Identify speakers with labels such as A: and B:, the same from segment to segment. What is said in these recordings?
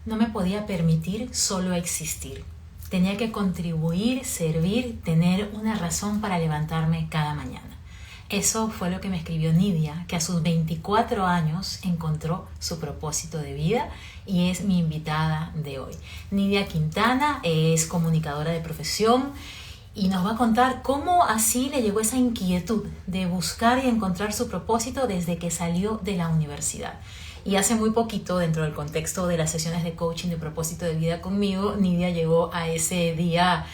A: No me podía permitir solo existir. Tenía que contribuir, servir, tener una razón para levantarme cada mañana. Eso fue lo que me escribió Nidia, que a sus 24 años encontró su propósito de vida y es mi invitada de hoy. Nidia Quintana es comunicadora de profesión y nos va a contar cómo así le llegó esa inquietud de buscar y encontrar su propósito desde que salió de la universidad. Y hace muy poquito, dentro del contexto de las sesiones de coaching de propósito de vida conmigo, Nidia llegó a ese día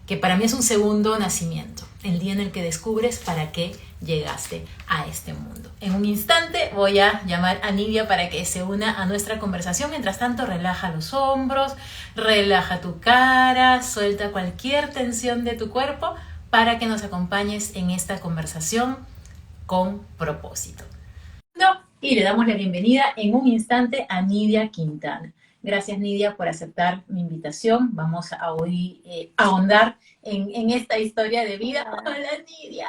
A: que para mí es un segundo nacimiento, el día en el que descubres para qué llegaste a este mundo. En un instante voy a llamar a Nidia para que se una a nuestra conversación. Mientras tanto, relaja los hombros, relaja tu cara, suelta cualquier tensión de tu cuerpo para que nos acompañes en esta conversación con propósito. No, y le damos la bienvenida en un instante a Nidia Quintana. Gracias, Nidia, por aceptar mi invitación. Vamos a hoy ahondar en esta historia de vida.
B: Hola,
A: Hola, Nidia.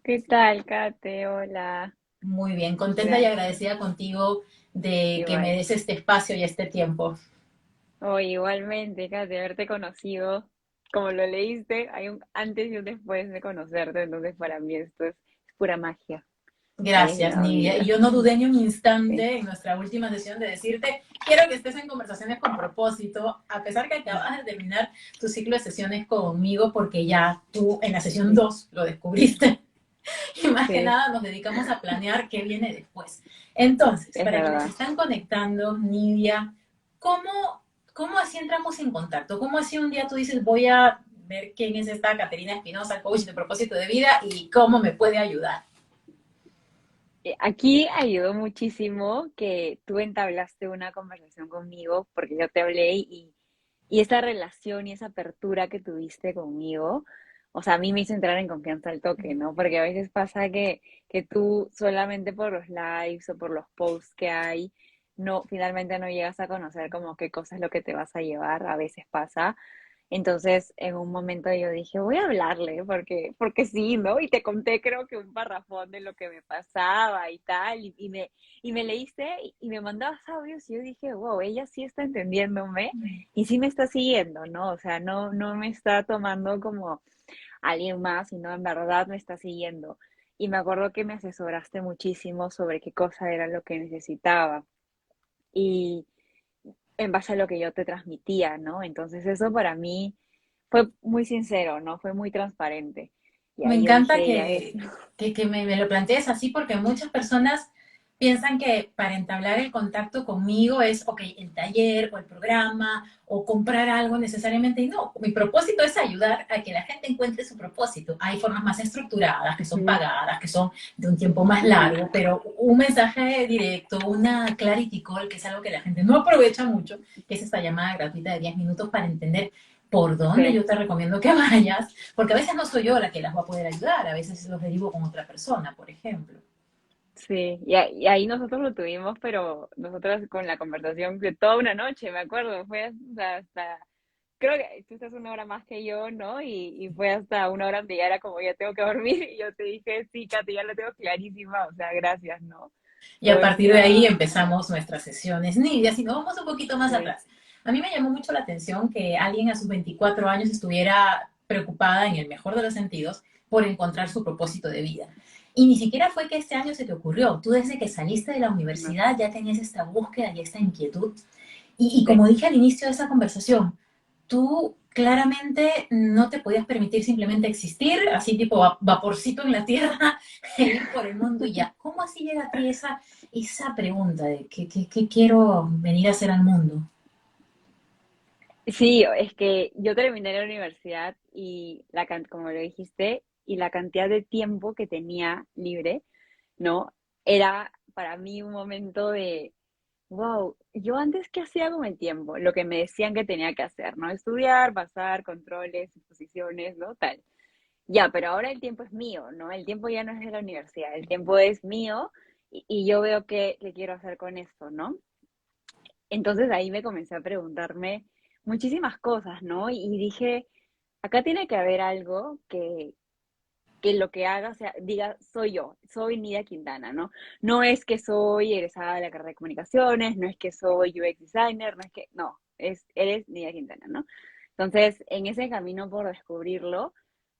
B: ¿qué tal, Kate? Hola,
A: Muy bien, contenta y
B: gracias.
A: agradecida contigo de que me
B: Igual.
A: des este espacio y este tiempo.
B: Oh, igualmente, Kate, haberte conocido, como lo leíste, hay un antes y un después de conocerte, entonces para mí esto es pura magia. Es
A: Gracias,
B: la
A: Nidia. Y
B: vida.
A: yo no dudé ni un
B: Sí.
A: instante en nuestra última sesión de decirte, quiero que estés en conversaciones con propósito, a pesar que acabas de terminar tu ciclo de sesiones conmigo, porque ya tú en la sesión
B: Sí,
A: 2 lo descubriste. Y más que
B: sí,
A: nada nos dedicamos a planear qué viene después. Entonces,
B: es
A: para quienes se
B: verdad.
A: están conectando, Nidia, ¿cómo así entramos en contacto? ¿Cómo así un día tú dices, voy a ver quién es esta Caterina Espinosa, coach de propósito de vida, y cómo me puede ayudar?
B: Aquí ayudó muchísimo que tú entablaste una conversación conmigo, porque yo te hablé y esa relación y esa apertura que tuviste conmigo, o sea, a mí me hizo entrar en confianza al toque, ¿no? Porque a veces pasa que tú solamente por los lives o por los posts que hay, no, finalmente no llegas a conocer como qué cosa es lo que te vas a llevar, a veces pasa. Entonces, en un momento yo dije, voy a hablarle, porque sí, ¿no? Y te conté creo que un parrafón de lo que me pasaba y tal, y me leíste y me mandabas audios y yo dije, wow, ella sí está entendiéndome y sí me está siguiendo, ¿no? O sea, no me está tomando como alguien más, sino en verdad me está siguiendo. Y me acuerdo que me asesoraste muchísimo sobre qué cosa era lo que necesitaba. Y en base a lo que yo te transmitía, ¿no? Entonces eso para mí fue muy sincero, ¿no? Fue muy transparente. Y
A: Me
B: ahí yo
A: encanta
B: dije, ella es,
A: que me lo plantees así porque muchas personas piensan que para entablar el contacto conmigo es, ok, el taller o el programa o comprar algo necesariamente. Y no, mi propósito es ayudar a que la gente encuentre su propósito. Hay formas más estructuradas, que son
B: ujú,
A: pagadas, que son de un tiempo más
B: ujú,
A: largo, pero un mensaje directo, una clarity call, que es algo que la gente no aprovecha mucho, que es esta llamada gratuita de 10 minutos para entender por dónde
B: sí,
A: yo te recomiendo que vayas, porque a veces no soy yo la que las va a poder ayudar, a veces los derivo con otra persona, por ejemplo.
B: sí. Y ahí nosotros lo tuvimos, pero nosotros con la conversación de toda una noche, me acuerdo, fue hasta creo que tú estás una hora más que yo, ¿no? Y fue hasta una hora donde ya era como, ya tengo que dormir, y yo te dije, sí, Katy, ya lo tengo clarísima, o sea, gracias, ¿no?
A: Y a
B: Todo
A: partir de ahí
B: está,
A: empezamos nuestras sesiones. Nidia, si nos vamos un poquito más
B: sí,
A: atrás, a mí me llamó mucho la atención que alguien a sus 24 años estuviera preocupada, en el mejor de los sentidos, por encontrar su propósito de vida. Y ni siquiera fue que este año se te ocurrió. Tú desde que saliste de la
B: no,
A: universidad ya tenías esta búsqueda y esta inquietud. Y
B: sí.
A: como dije al inicio de esa conversación, tú claramente no te podías permitir simplemente existir, así tipo vaporcito en la tierra, e ir por el mundo y ya. ¿Cómo así llega a ti esa pregunta de qué quiero venir a hacer al mundo?
B: Sí, es que yo terminé la universidad y como lo dijiste, y la cantidad de tiempo que tenía libre, ¿no? Era para mí un momento de, wow, yo antes qué hacía con el tiempo, lo que me decían que tenía que hacer, ¿no? Estudiar, pasar, controles, exposiciones, ¿no? Tal. Ya, pero ahora el tiempo es mío, ¿no? El tiempo ya no es de la universidad, el tiempo es mío y yo veo qué quiero hacer con esto, ¿no? Entonces ahí me comencé a preguntarme muchísimas cosas, ¿no? Y dije, acá tiene que haber algo que lo que haga diga, soy yo, soy Nidia Quintana, ¿no? No es que soy egresada de la carrera de comunicaciones, no es que soy UX designer, no es que, no, eres Nidia Quintana, ¿no? Entonces, en ese camino por descubrirlo,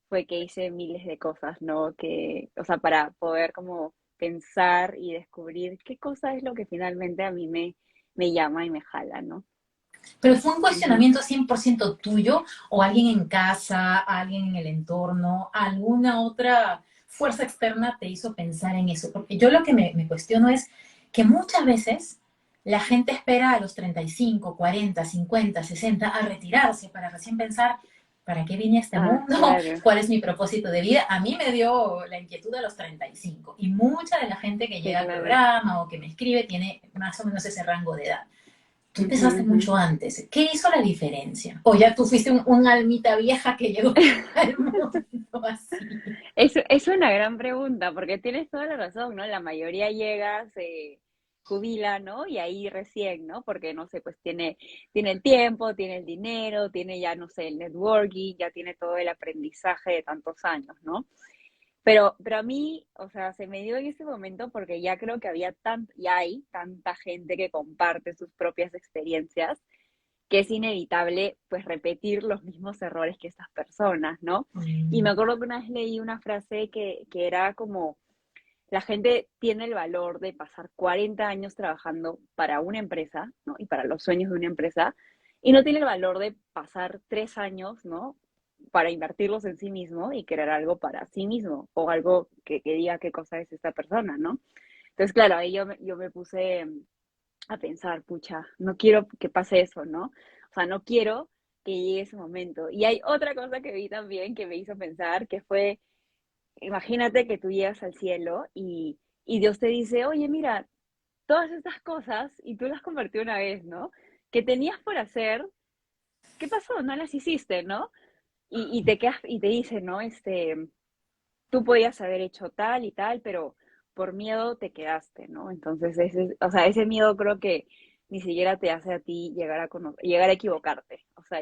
B: fue que hice miles de cosas, ¿no? Que, o sea, para poder como pensar y descubrir qué cosa es lo que finalmente a mí me llama y me jala, ¿no?
A: Pero fue un
B: Ujú.
A: cuestionamiento 100% tuyo o alguien en casa, alguien en el entorno, alguna otra fuerza externa te hizo pensar en eso. Porque yo lo que me cuestiono es que muchas veces la gente espera a los 35, 40, 50, 60 a retirarse para recién pensar, ¿para qué vine a este
B: Ah,
A: mundo?
B: claro.
A: ¿Cuál es mi propósito de vida? A mí me dio la inquietud a los 35 y mucha de la gente que
B: Sí,
A: llega al
B: claro.
A: programa o que me escribe tiene más o menos ese rango de edad. Tú
B: Ujú,
A: empezaste
B: ujú.
A: mucho antes. ¿Qué hizo la diferencia? O ya tú fuiste un almita vieja que llegó al mundo así.
B: Es una gran pregunta, porque tienes toda la razón, ¿no? La mayoría llega, se jubila, ¿no? Y ahí recién, ¿no? Porque, no sé, pues tiene el tiempo, tiene el dinero, tiene ya, no sé, el networking, ya tiene todo el aprendizaje de tantos años, ¿no? Pero a mí, o sea, se me dio en ese momento porque ya creo que y hay tanta gente que comparte sus propias experiencias que es inevitable, pues, repetir los mismos errores que estas personas, ¿no? Y me
A: Mm,
B: acuerdo que una vez leí una frase que era como, la gente tiene el valor de pasar 40 años trabajando para una empresa, ¿no? Y para los sueños de una empresa, y no tiene el valor de pasar 3 años, ¿no? Para invertirlos en sí mismo y crear algo para sí mismo, o algo que diga qué cosa es esta persona, ¿no? Entonces, claro, ahí yo me puse a pensar, pucha, no quiero que pase eso, ¿no? O sea, no quiero que llegue ese momento. Y hay otra cosa que vi también que me hizo pensar, que fue, imagínate que tú llegas al cielo y Dios te dice, oye, mira, todas estas cosas, y tú las convertí una vez, ¿no? Que tenías por hacer, ¿qué pasó? No las hiciste, ¿no? Y te quedas, y te dice, ¿no? Tú podías haber hecho tal y tal, pero por miedo te quedaste, ¿no? Entonces, o sea, ese miedo creo que ni siquiera te hace a ti llegar a equivocarte. O sea,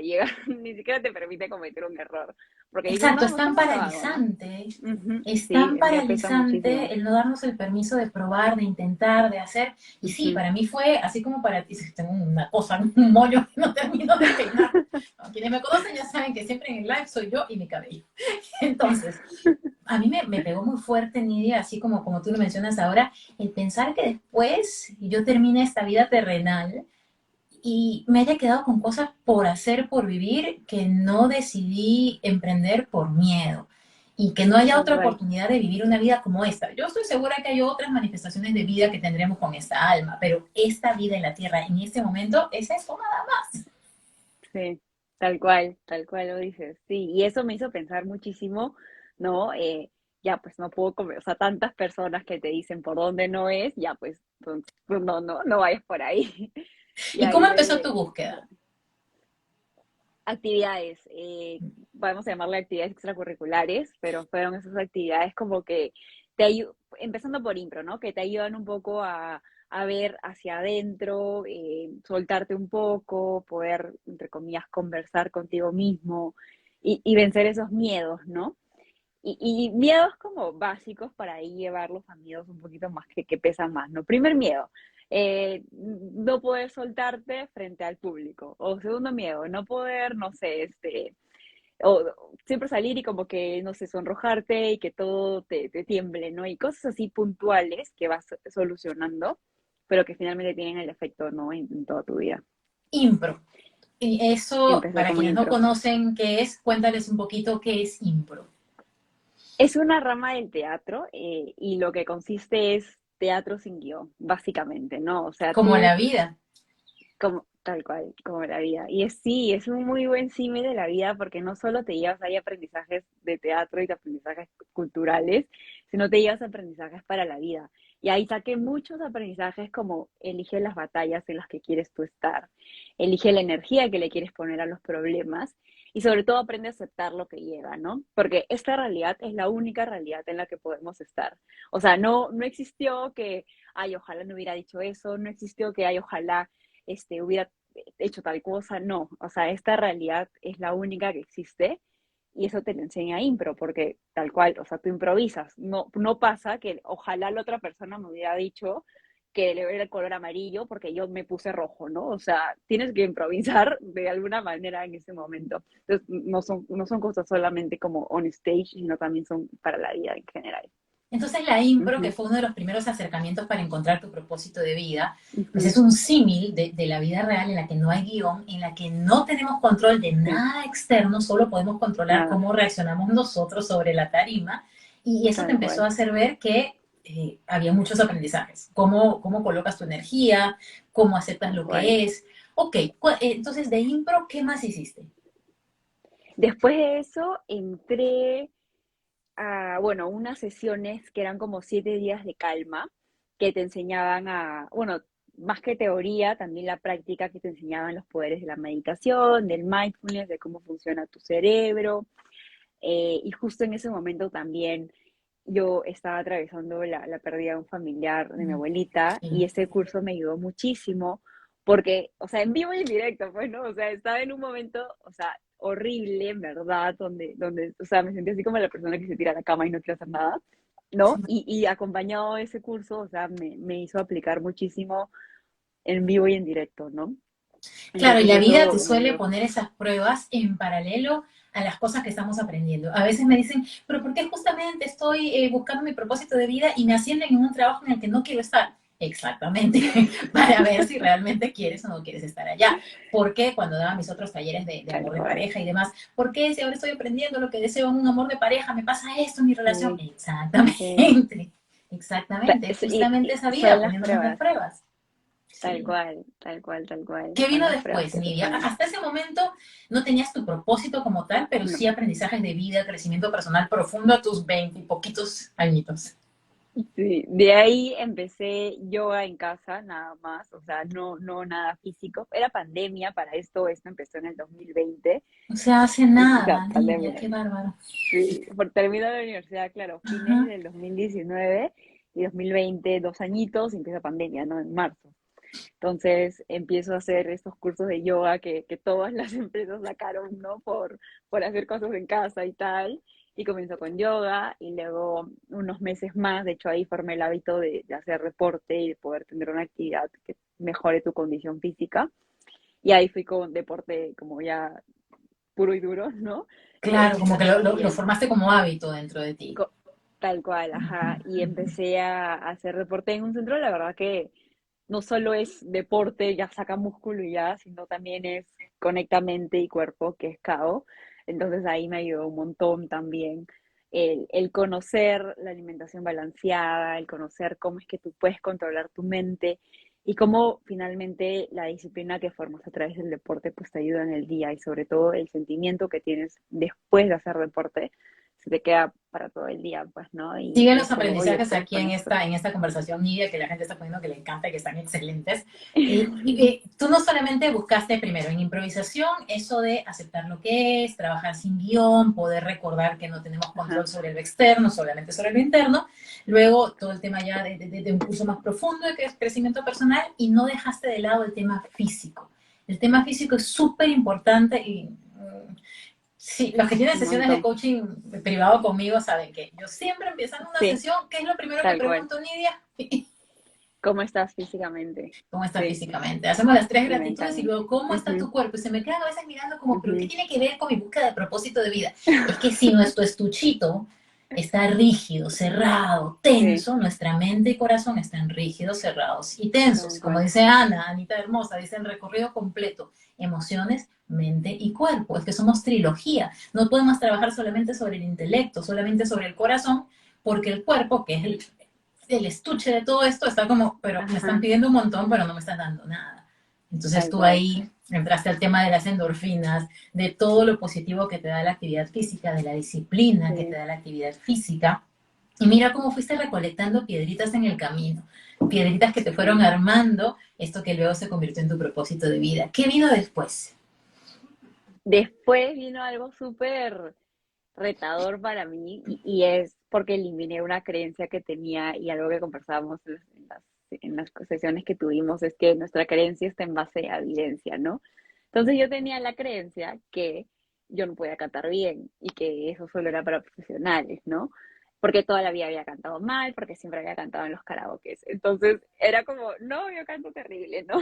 B: ni siquiera te permite cometer un error. Porque dices,
A: exacto,
B: no,
A: es tan
B: mejor no lo hago, ¿no?
A: paralizante,
B: Ujú.
A: es
B: Sí,
A: tan
B: el miedo pesa
A: paralizante
B: muchísimo.
A: el no darnos el permiso de probar, de intentar, de hacer. Y sí,
B: Ujú.
A: para mí fue así como para ti, si tengo una cosa, un moño que no termino de peinar. No, quienes me conocen ya saben que siempre en el live soy yo y mi cabello. Entonces, a mí me pegó muy fuerte, Nidia, así como tú lo mencionas ahora, el pensar que después yo termine esta vida terrenal y me haya quedado con cosas por hacer, por vivir, que no decidí emprender por miedo y que no haya
B: Tal
A: otra
B: cual.
A: oportunidad de vivir una vida como esta. Yo estoy segura que hay otras manifestaciones de vida que tendremos con esta alma, pero esta vida en la tierra en este momento es eso nada más.
B: Sí, tal cual lo dices. Sí, y eso me hizo pensar muchísimo, ¿no? Ya, pues no puedo comer, o sea, tantas personas que te dicen por dónde no es, ya, pues, no vayas por ahí. Y
A: ¿Y cómo
B: ahí
A: empezó tu búsqueda?
B: actividades, podemos llamarle actividades extracurriculares, pero fueron esas actividades como que empezando por impro, ¿no? Que te ayudan un poco a ver hacia adentro, soltarte un poco, poder, entre comillas, conversar contigo mismo y vencer esos miedos, ¿no? Y miedos como básicos para ahí llevarlos a miedos un poquito más que pesan más, ¿no? Primer miedo, no poder soltarte frente al público. O segundo miedo, no poder, no sé, o siempre salir y como que, no sé, sonrojarte y que todo te tiemble, ¿no? Y cosas así puntuales que vas solucionando, pero que finalmente tienen el efecto, ¿no? En toda tu vida.
A: Impro. Y eso,
B: Empecé
A: para
B: como
A: quienes no
B: impro.
A: conocen qué es, cuéntales un poquito qué es impro.
B: Es una rama del teatro y lo que consiste es teatro sin guión, básicamente, ¿no? O sea,
A: Como
B: tú,
A: la vida.
B: como tal cual, como la vida. Y sí, es un muy buen símil de la vida porque no solo te llevas ahí aprendizajes de teatro y de aprendizajes culturales, sino te llevas aprendizajes para la vida. Y ahí saqué muchos aprendizajes como elige las batallas en las que quieres tú estar, elige la energía que le quieres poner a los problemas y sobre todo aprende a aceptar lo que llega, ¿no? Porque esta realidad es la única realidad en la que podemos estar. O sea, no existió que, ay, ojalá no hubiera dicho eso, no existió que, ay, ojalá hubiera hecho tal cosa, no, o sea, esta realidad es la única que existe y eso te lo enseña impro, porque tal cual, o sea, tú improvisas. No, no pasa que ojalá la otra persona me hubiera dicho que le era el color amarillo porque yo me puse rojo, ¿no? O sea, tienes que improvisar de alguna manera en ese momento. Entonces, no son cosas solamente como on stage, sino también son para la vida en general.
A: Entonces la impro, que
B: Ujú,
A: fue uno de los primeros acercamientos para encontrar tu propósito de vida, pues
B: ujú,
A: es un símil de la vida real en la que no hay guión, en la que no tenemos control de
B: sí,
A: nada externo, solo podemos controlar
B: nada,
A: cómo reaccionamos nosotros sobre la tarima. Y eso te
B: tal
A: empezó a
B: cual.
A: hacer ver que había muchos aprendizajes. Cómo colocas tu energía, cómo aceptas
B: Tal
A: lo
B: cual.
A: que es. Ok, entonces de impro, ¿qué más hiciste?
B: Después de eso entré a, bueno, unas sesiones que eran como 7 días de calma, que te enseñaban a, bueno, más que teoría, también la práctica que te enseñaban los poderes de la meditación, del mindfulness, de cómo funciona tu cerebro. Y justo en ese momento también yo estaba atravesando la pérdida de un familiar de mi abuelita y
A: Sí.
B: ese curso me ayudó muchísimo porque, o sea, en vivo y en directo, pues, ¿no? O sea, estaba en un momento, o sea, horrible, en verdad, donde, o sea, me sentí así como la persona que se tira a la cama y no quiere hacer nada, ¿no? Y acompañado de ese curso, o sea, me hizo aplicar muchísimo en vivo y en directo, ¿no?
A: Claro, y
B: Entonces
A: la vida te
B: eso me
A: suele
B: ayudó.
A: poner esas pruebas en paralelo a las cosas que estamos aprendiendo. A veces me dicen, pero ¿por qué justamente estoy buscando mi propósito de vida y me ascienden en un trabajo en el que no quiero estar? Exactamente, para ver si realmente quieres o no quieres estar allá. ¿Por qué cuando daba mis otros talleres de
B: Tal
A: amor de
B: cual.
A: pareja y demás? ¿Por qué si ahora estoy aprendiendo lo que deseo en un amor de pareja, me pasa esto en mi relación?
B: Sí, sí.
A: Exactamente, exactamente, es justamente esa vida
B: Son las
A: poniéndonos las
B: pruebas.
A: pruebas.
B: Tal
A: Sí.
B: cual, tal cual, tal cual.
A: ¿Qué
B: Son
A: vino
B: las pruebas
A: después,
B: que te
A: Nidia?
B: ponen.
A: Hasta ese momento no tenías tu propósito como tal, pero
B: No.
A: sí aprendizajes de vida, crecimiento personal profundo a tus 20 y poquitos añitos.
B: Sí, de ahí empecé yoga en casa, nada más, o sea, no nada físico. Era pandemia para esto empezó en el 2020,
A: O sea, hace
B: o sea,
A: nada, Nidia,
B: pandemia.
A: qué bárbaro.
B: Sí, por terminar la universidad, claro, fines
A: Ajá.
B: del 2019 y 2020, 2 añitos, y empieza pandemia, ¿no? En marzo. Entonces empiezo a hacer estos cursos de yoga que todas las empresas sacaron, ¿no? Por hacer cosas en casa y tal. Y comienzo con yoga y luego unos meses más, de hecho ahí formé el hábito de hacer deporte y de poder tener una actividad que mejore tu condición física. Y ahí fui con deporte como ya puro y duro, ¿no?
A: Claro, como que
B: Y
A: lo formaste como hábito dentro de ti.
B: co- tal cual, ajá. Y empecé a hacer deporte en un centro, la verdad que no solo es deporte, ya saca músculo y ya, sino también es conecta mente y cuerpo, que es KO. Entonces ahí me ayudó un montón también el conocer la alimentación balanceada, el conocer cómo es que tú puedes controlar tu mente y cómo finalmente la disciplina que formas a través del deporte pues te ayuda en el día y sobre todo el sentimiento que tienes después de hacer deporte se te queda para todo el día, pues, ¿no?
A: Siguen
B: Y
A: los
B: es algo, y
A: aprendizajes
B: después
A: aquí
B: con esto.
A: en esta conversación, Nidia, que la gente está poniendo que le encanta, que están excelentes. Tú no solamente buscaste primero en improvisación eso de aceptar lo que es, trabajar sin guión, poder recordar que no tenemos control
B: Ajá,
A: sobre lo externo, solamente sobre lo interno. Luego todo el tema ya de un curso más profundo de crecimiento personal y no dejaste de lado el tema físico. El tema físico es súper importante y sí, los que tienen
B: un
A: sesiones de
B: montón.
A: coaching privado conmigo saben que yo siempre empezando una
B: Sí,
A: sesión, ¿qué es lo primero que
B: tal cual.
A: pregunto, Nidia?
B: ¿Cómo estás físicamente?
A: ¿Cómo está
B: Sí,
A: físicamente? Hacemos las tres
B: y
A: gratitudes y luego,
B: mentalmente.
A: ¿cómo está tu
B: Ujú,
A: cuerpo? Y se me quedan a veces mirando como, ¿pero qué
B: ujú.
A: tiene que ver con mi búsqueda de propósito de vida? Es que si nuestro estuchito está rígido, cerrado,
B: Sí,
A: tenso, nuestra mente y corazón están rígidos, cerrados y tensos.
B: tal
A: Como
B: cual.
A: dice Ana, Anita Hermosa, dice el recorrido completo, emociones, mente y cuerpo. Es que somos trilogía. No podemos trabajar solamente sobre el intelecto, solamente sobre el corazón, porque el cuerpo, que es el estuche de todo esto, está como, pero me están
B: Ajá,
A: pidiendo un montón, pero no me están dando nada. Entonces
B: tal
A: tú
B: cual.
A: ahí entraste al tema de las endorfinas, de todo lo positivo que te da la actividad física, de la disciplina que te
B: Sí.
A: da la actividad física. Y mira cómo fuiste recolectando piedritas en el camino, piedritas que te fueron
B: Sí.
A: armando esto que luego se convirtió en tu propósito de vida. ¿Qué vino después?
B: Después vino algo súper retador para mí y es porque eliminé una creencia que tenía y algo que conversábamos en las sesiones que tuvimos es que nuestra creencia está en base a evidencia, ¿no? Entonces yo tenía la creencia que yo no podía cantar bien y que eso solo era para profesionales, ¿no? Porque toda la vida había cantado mal, porque siempre había cantado en los karaokes. Entonces era como, no, yo canto terrible, ¿no?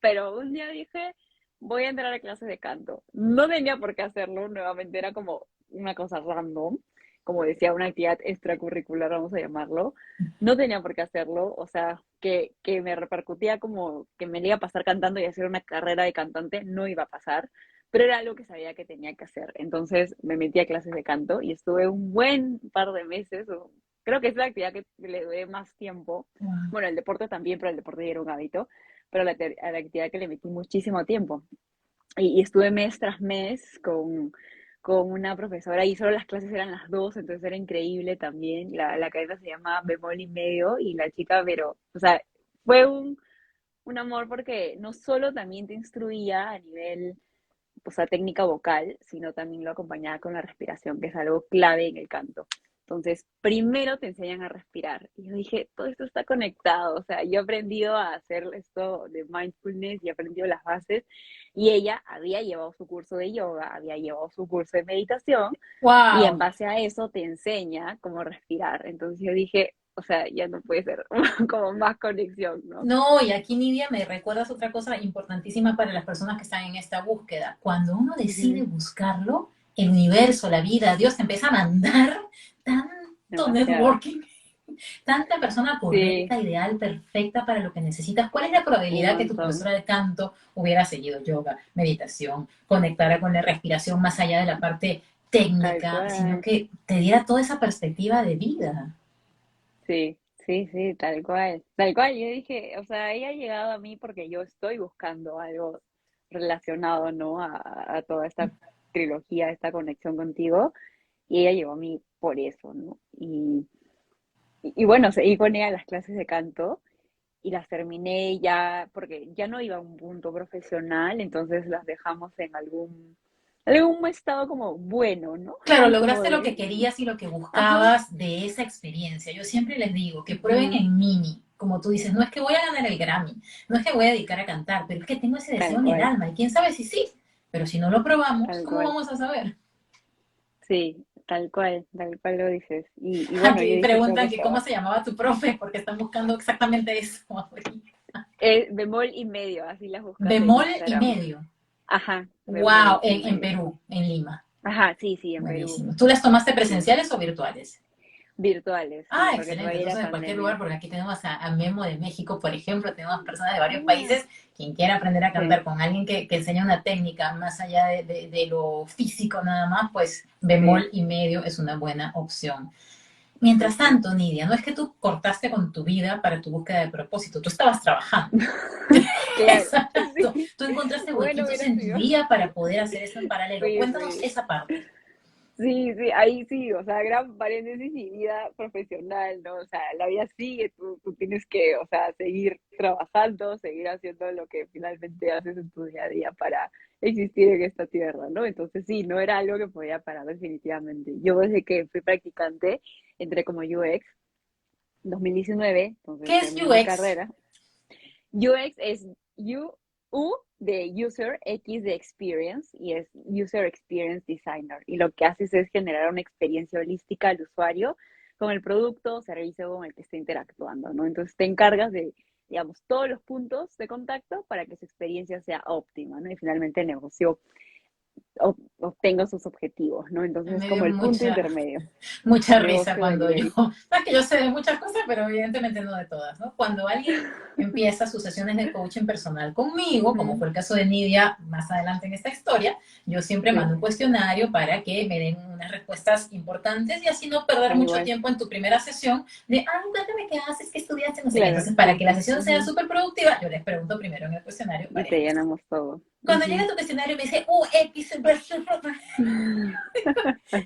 B: Pero un día dije, voy a entrar a clases de canto. No tenía por qué hacerlo, nuevamente era como una cosa random, como decía, una actividad extracurricular, vamos a llamarlo. No tenía por qué hacerlo, o sea, que me repercutía como que me iba a pasar cantando y hacer una carrera de cantante, no iba a pasar, pero era algo que sabía que tenía que hacer. Entonces me metí a clases de canto y estuve un buen par de meses, o creo que es la actividad que le doy más tiempo.
A: Wow.
B: Bueno, el deporte también, pero el deporte ya era un hábito, pero a la actividad que le metí muchísimo tiempo. Y estuve mes tras mes con una profesora y solo las clases eran las dos, entonces era increíble también. La cadena se llama Bemol y Medio y la chica, pero, o sea, fue un amor porque no solo también te instruía a nivel, o sea, técnica vocal, sino también lo acompañaba con la respiración, que es algo clave en el canto. Entonces, primero te enseñan a respirar. Y yo dije, todo esto está conectado. O sea, yo he aprendido a hacer esto de mindfulness y he aprendido las bases. Y ella había llevado su curso de yoga, había llevado su curso de meditación. Y en
A: Wow.
B: base a eso te enseña cómo respirar. Entonces yo dije, o sea, ya no puede ser como más conexión, ¿no?
A: No, y aquí Nidia me recuerdas otra cosa importantísima para las personas que están en esta búsqueda. Cuando uno decide
B: Ujú.
A: buscarlo, el universo, la vida, Dios te empieza a mandar tanto
B: Demasiado.
A: networking, tanta persona
B: Sí,
A: correcta, ideal, perfecta para lo que necesitas. ¿Cuál es la
B: un
A: probabilidad que tu
B: montón.
A: profesora de canto hubiera seguido yoga, meditación, conectara con la respiración más allá de la parte
B: Tal
A: técnica, sino
B: cual.
A: que te diera toda esa perspectiva de vida?
B: Sí, sí, sí, tal cual. Tal cual. Yo dije, o sea, ella ha llegado a mí porque yo estoy buscando algo relacionado, ¿no? A toda esta trilogía, esta conexión contigo. Y ella llegó a mí por eso, ¿no? Y bueno, seguí con ella las clases de canto y las terminé ya, porque ya no iba a un punto profesional, entonces las dejamos en algún estado como bueno, ¿no?
A: Claro,
B: Como
A: lograste lo que
B: de,
A: querías y lo que
B: ajá,
A: buscabas de esa experiencia. Yo siempre les digo que prueben
B: ujú,
A: en Mini. Como tú dices, no es que voy a ganar el Grammy, no es que voy a dedicar a cantar, pero es que tengo ese deseo
B: tal
A: en el
B: cual,
A: alma. Y quién sabe si sí, pero si no lo probamos,
B: tal
A: ¿cómo
B: cual.
A: vamos a saber?
B: Sí, tal cual lo dices. Y bueno, yo
A: Aquí
B: dije, tengo que
A: preguntan que cómo
B: probar.
A: se llamaba tu profe, porque están buscando exactamente eso ahorita.
B: Bemol y medio, así las buscas en
A: Bemol y
B: Instagram.
A: medio.
B: Ajá,
A: Wow,
B: bemol y
A: en
B: medio.
A: Perú, en Lima.
B: Ajá, sí, sí, en Perú.
A: Buenísimo. ¿Tú las tomaste
B: Sí.
A: presenciales o virtuales?
B: Virtuales, sí,
A: Ah,
B: porque
A: excelente.
B: todavía era
A: Entonces, en cualquier lugar,
B: pandemia.
A: porque aquí tenemos a Memo de México, por ejemplo, tenemos personas de varios
B: Ah,
A: países. Quien quiera aprender a cantar
B: sí,
A: con alguien que enseña una técnica más allá de lo físico nada más, pues bemol
B: sí,
A: y medio es una buena opción.
B: sí,
A: Mientras
B: sí.
A: tanto, Nidia, no es que tú cortaste con tu vida para tu búsqueda de propósito, tú estabas trabajando.
B: Claro,
A: Exacto.
B: sí.
A: Tú encontraste
B: Bueno,
A: huequitos
B: hubiera
A: en tu
B: sido.
A: día para poder hacer esto en paralelo.
B: Sí,
A: Cuéntanos
B: sí.
A: esa parte.
B: Sí, sí, ahí sí, o sea, gran paréntesis y vida profesional, ¿no? O sea, la vida sigue, tú tienes que, o sea, seguir trabajando, seguir haciendo lo que finalmente haces en tu día a día para existir en esta tierra, ¿no? Entonces sí, no era algo que podía parar definitivamente. Yo desde que fui practicante entré como UX 2019, entonces
A: ¿Qué es
B: terminé mi
A: UX?
B: carrera. UX es U de User, X de Experience y es User Experience Designer. Y lo que haces es generar una experiencia holística al usuario con el producto o servicio con el que esté interactuando, ¿no? Entonces te encargas de, digamos, todos los puntos de contacto para que su experiencia sea óptima, ¿no? Y finalmente el negocio obtenga sus objetivos, ¿no? Entonces es
A: Me dio
B: como el punto
A: mucha,
B: intermedio,
A: mucha risa
B: negocio
A: cuando yo,
B: delivery.
A: sabes que yo sé de muchas cosas, pero evidentemente no de todas, ¿no? Cuando alguien empieza sus sesiones de coaching personal conmigo, como
B: Ujú,
A: fue el caso de Nidia más adelante en esta historia, yo siempre mando
B: sí,
A: un cuestionario para que me den unas respuestas importantes y así no perder
B: tal
A: mucho
B: cual.
A: tiempo en tu primera sesión de, cuéntame qué haces, qué estudiaste, no sé qué.
B: Claro,
A: Entonces, para
B: sí,
A: que la
B: sí.
A: sesión sea
B: Ujú.
A: súper productiva, yo les pregunto primero en el cuestionario
B: Y
A: varias
B: te
A: cosas.
B: llenamos todo.
A: Cuando llega
B: Ujú.
A: tu cuestionario me dice, X,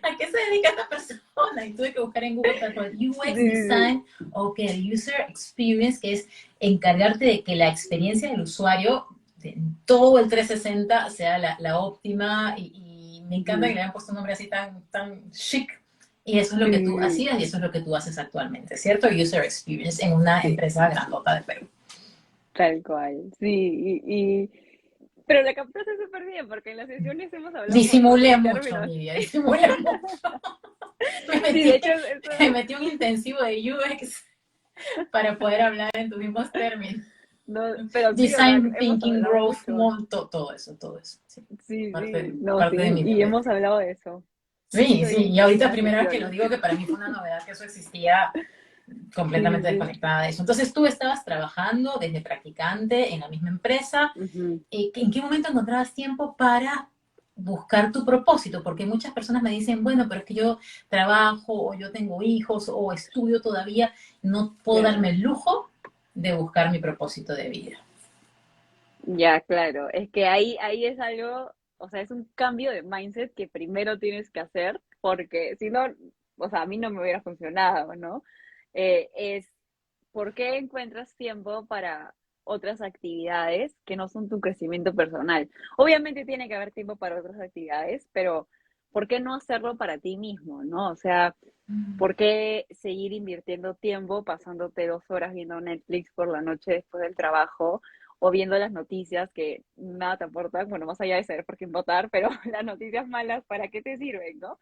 A: ¿a qué se dedica esta persona? Y tuve que buscar en Google tal cual,
B: Sí,
A: UX
B: sí,
A: Design, o que el User Experience, que es encargarte de que la experiencia del usuario en todo el 360 sea la óptima y me
B: sí.
A: encanta que
B: Ujú.
A: le hayan puesto un nombre así tan chic. Y eso es lo
B: Sí,
A: que tú
B: sí,
A: hacías y eso es lo que tú haces actualmente, ¿cierto? User Experience en una
B: sí,
A: empresa grandota de Perú.
B: tal cual. Sí, Pero la captaste súper bien, porque en las sesiones hemos hablado un montón
A: Disimulé
B: de
A: mucho,
B: términos.
A: Nidia, disimulé mucho. Me
B: Sí, de
A: metí,
B: hecho, eso,
A: me metí un intensivo de UX para poder hablar en tus mismos términos.
B: no, pero sí, o sea,
A: Design
B: hemos
A: Thinking
B: hablado
A: Growth,
B: mucho.
A: todo eso, todo eso. Sí.
B: Sí, sí, no,
A: Parte de
B: sí,
A: mi
B: y
A: bebé.
B: hemos hablado de eso
A: Sí,
B: mucho
A: sí, y
B: en
A: ahorita
B: las
A: primera vez que lo
B: sesiones.
A: digo, que para mí fue una novedad que eso existía
B: Sí,
A: completamente
B: sí.
A: desconectada de eso. Entonces tú estabas trabajando desde practicante en la misma empresa.
B: Ujú.
A: ¿En qué momento encontrabas tiempo para buscar tu propósito? Porque muchas personas me dicen, bueno, pero es que yo trabajo o yo tengo hijos o estudio todavía, no puedo darme
B: Claro.
A: el lujo de buscar mi propósito de vida.
B: Ya, claro. Es que ahí es algo, o sea, es un cambio de mindset que primero tienes que hacer, porque si no, o sea, a mí no me hubiera funcionado, ¿no? Es ¿por qué encuentras tiempo para otras actividades que no son tu crecimiento personal? Obviamente tiene que haber tiempo para otras actividades, pero ¿por qué no hacerlo para ti mismo, no? O sea, ¿por qué seguir invirtiendo tiempo pasándote 2 horas viendo Netflix por la noche después del trabajo o viendo las noticias que nada te aportan? Bueno, más allá de saber por quién votar, pero las noticias malas, ¿para qué te sirven, no?